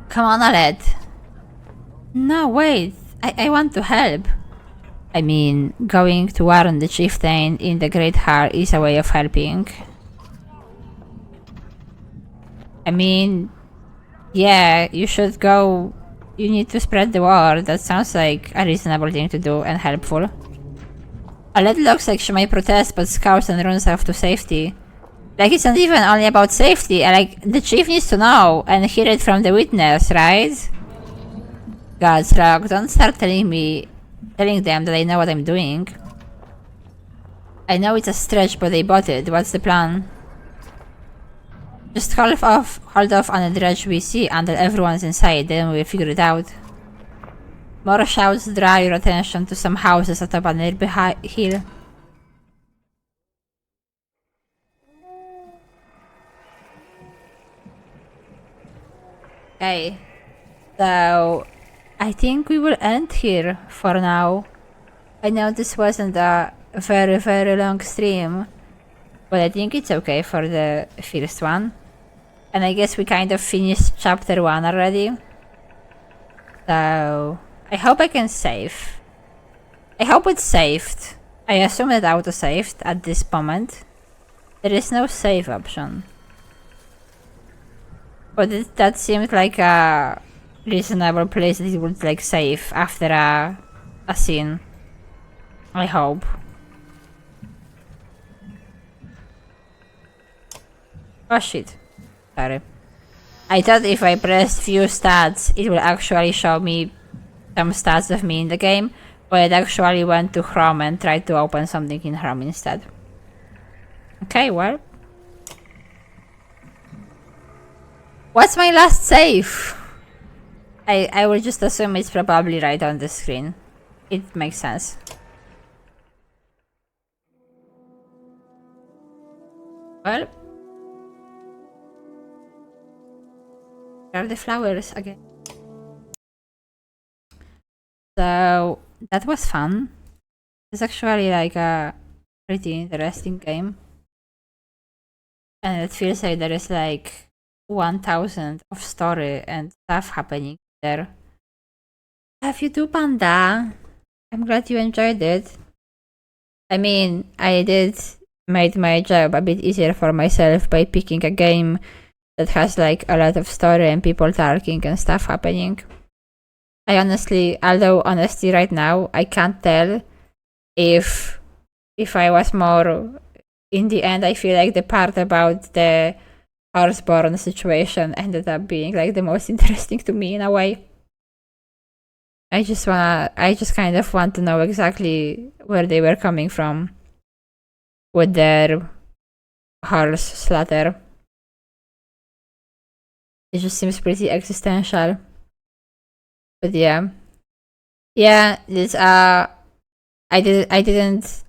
Come on, Alette. No, wait. I want to help. I mean, going to warn the chieftain in the Great Hall is a way of helping. I mean, yeah, you should go. You need to spread the word. That sounds like a reasonable thing to do and helpful. Alette looks like she might protest, but scouts and runs off to safety. Like, it's not even only about safety. Like, the chief needs to know and hear it from the witness, right? God's rock, don't start telling them that I know what I'm doing. I know it's a stretch, but they bought it. What's the plan? Just hold off on the dredge we see until everyone's inside, then we'll figure it out. More shouts draw your attention to some houses atop a nearby hill. Okay, so I think we will end here for now. I know this wasn't a very, very long stream, but I think it's okay for the first one. And I guess we kind of finished chapter 1 already. So I hope I can save. I hope it's saved. I assume it auto-saved at this moment. There is no save option. But that seemed like a reasonable place that it would like save after a scene. I hope. Oh shit. Sorry. I thought if I pressed view stats, it will actually show me some stats of me in the game, but it actually went to Chrome and tried to open something in Chrome instead. Okay, well. What's my last save? I will just assume it's probably right on the screen. It makes sense. Well. There are the flowers again. So that was fun. It's actually like a pretty interesting game. And it feels like there is like 1000 of story and stuff happening there. Have you too, Panda? I'm glad you enjoyed it. I mean, I did made my job a bit easier for myself by picking a game that has like a lot of story and people talking and stuff happening. Although honestly right now, I can't tell if I was more, in the end, I feel like the part about the horseborn situation ended up being like the most interesting to me in a way. I just kind of want to know exactly where they were coming from with their horse slaughter. It just seems pretty existential. But yeah. Yeah, this I didn't,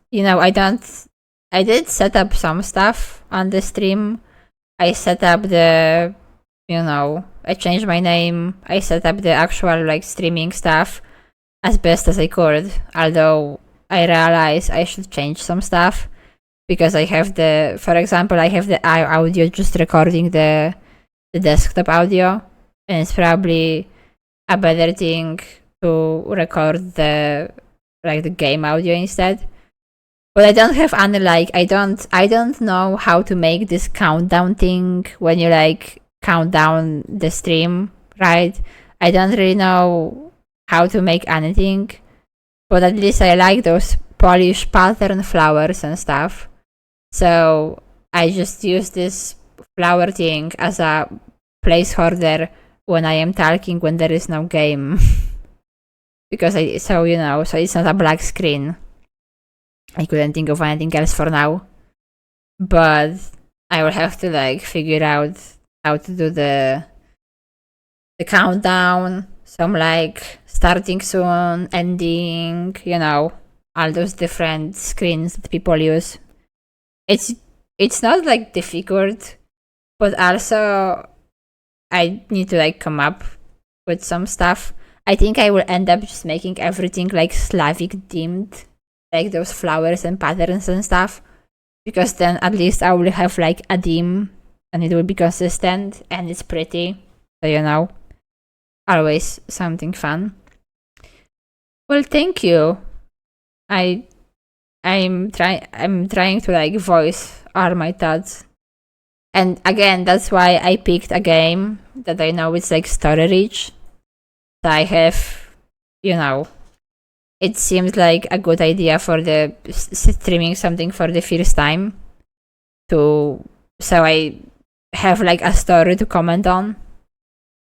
I did set up some stuff on the stream. I set up the, I changed my name. I set up the actual like streaming stuff as best as I could. Although I realized I should change some stuff because for example, I have the audio just recording the desktop audio, and it's probably a better thing to record the game audio instead. But I don't have any I don't know how to make this countdown thing when you count down the stream, right? I don't really know how to make anything, but at least I like those Polish pattern flowers and stuff. So I just use this flower thing as a placeholder when I am talking when there is no game. So it's not a black screen. I couldn't think of anything else for now. But I will have to figure out how to do the countdown. Some starting soon, ending, all those different screens that people use. It's not difficult, but also I need to come up with some stuff. I think I will end up just making everything Slavic themed, those flowers and patterns and stuff, because then at least I will have a theme and it will be consistent and it's pretty. So always something fun. Well, thank you. I'm trying to voice all my thoughts. And again, that's why I picked a game that I know it's story rich. So I have, it seems like a good idea for the streaming something for the first time. So I have a story to comment on.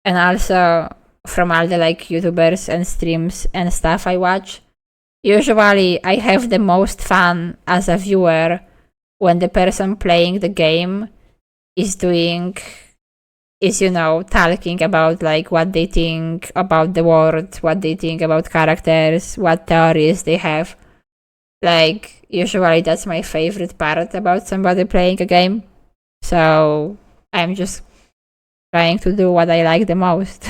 And also from all the YouTubers and streams and stuff I watch, usually I have the most fun as a viewer when the person playing the game is talking about what they think about the world, what they think about characters, what theories they have. Usually that's my favorite part about somebody playing a game. So I'm just trying to do what I like the most.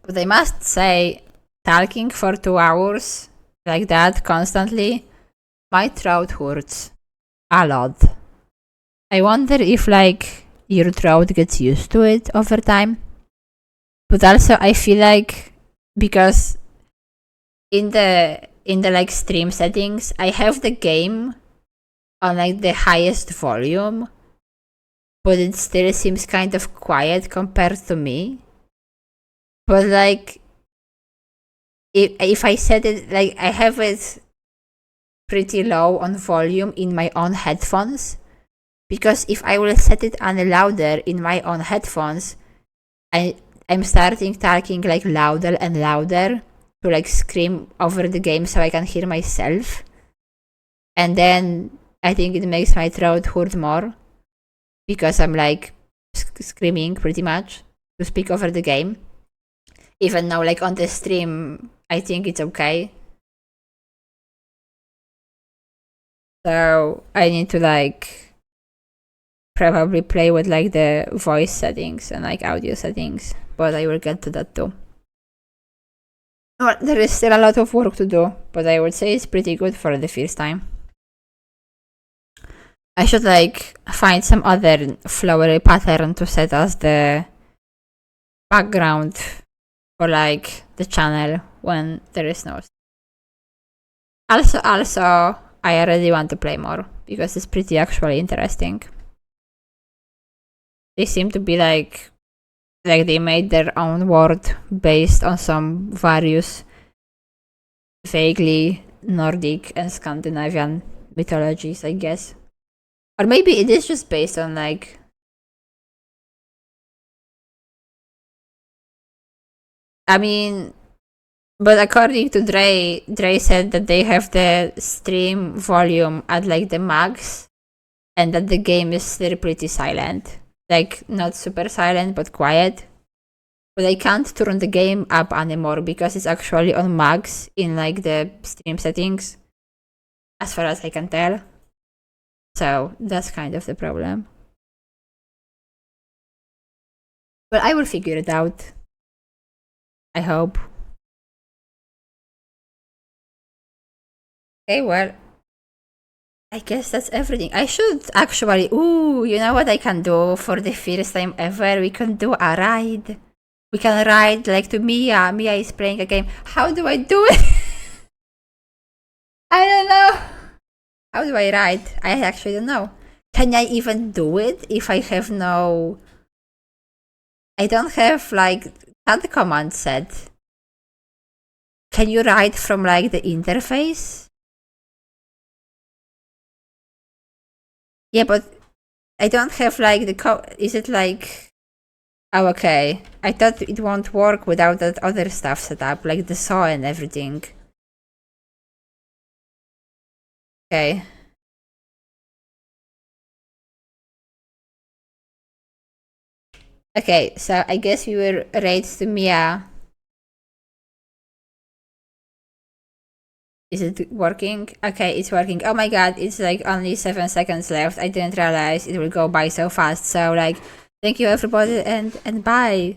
But I must say, talking for 2 hours like that constantly, my throat hurts a lot. I wonder if your throat gets used to it over time. But also I feel because in the stream settings, I have the game on the highest volume, but it still seems kind of quiet compared to me. But if I set it I have it pretty low on volume in my own headphones, because if I will set it on louder in my own headphones, I'm starting talking louder and louder to scream over the game so I can hear myself, and then I think it makes my throat hurt more because I'm screaming pretty much to speak over the game. Even now on the stream I think it's okay. So I need to probably play with the voice settings and audio settings, but I will get to that too. Well, there is still a lot of work to do, but I would say it's pretty good for the first time. I should like find some other flowery pattern to set as the background for like the channel when there is no. Also, I already want to play more because it's pretty actually interesting. They seem to be like they made their own world based on some various vaguely Nordic and Scandinavian mythologies, I guess. Or maybe it is just based on like I mean, but according to Dre said that they have the stream volume at like the max and that the game is still pretty silent. Like not super silent but quiet. But I can't turn the game up anymore because it's actually on max in like the stream settings. As far as I can tell. So that's kind of the problem. But I will figure it out. I hope. Okay, well, I guess that's everything. I should actually, you know what I can do for the first time ever? We can do a ride. We can ride like to Mia. Mia is playing a game. How do I do it? I don't know. How do I ride? I actually don't know. Can I even do it if I have no... I don't have like that command set. Can you ride from like the interface? Yeah, but I don't have like the is it like... Oh, okay. I thought it won't work without that other stuff set up, like the saw and everything. Okay. Okay, so I guess we were raised to Mia. Is it working? Okay, it's working. Oh my god, it's like only 7 seconds left. I didn't realize it will go by so fast. So like, thank you everybody and bye.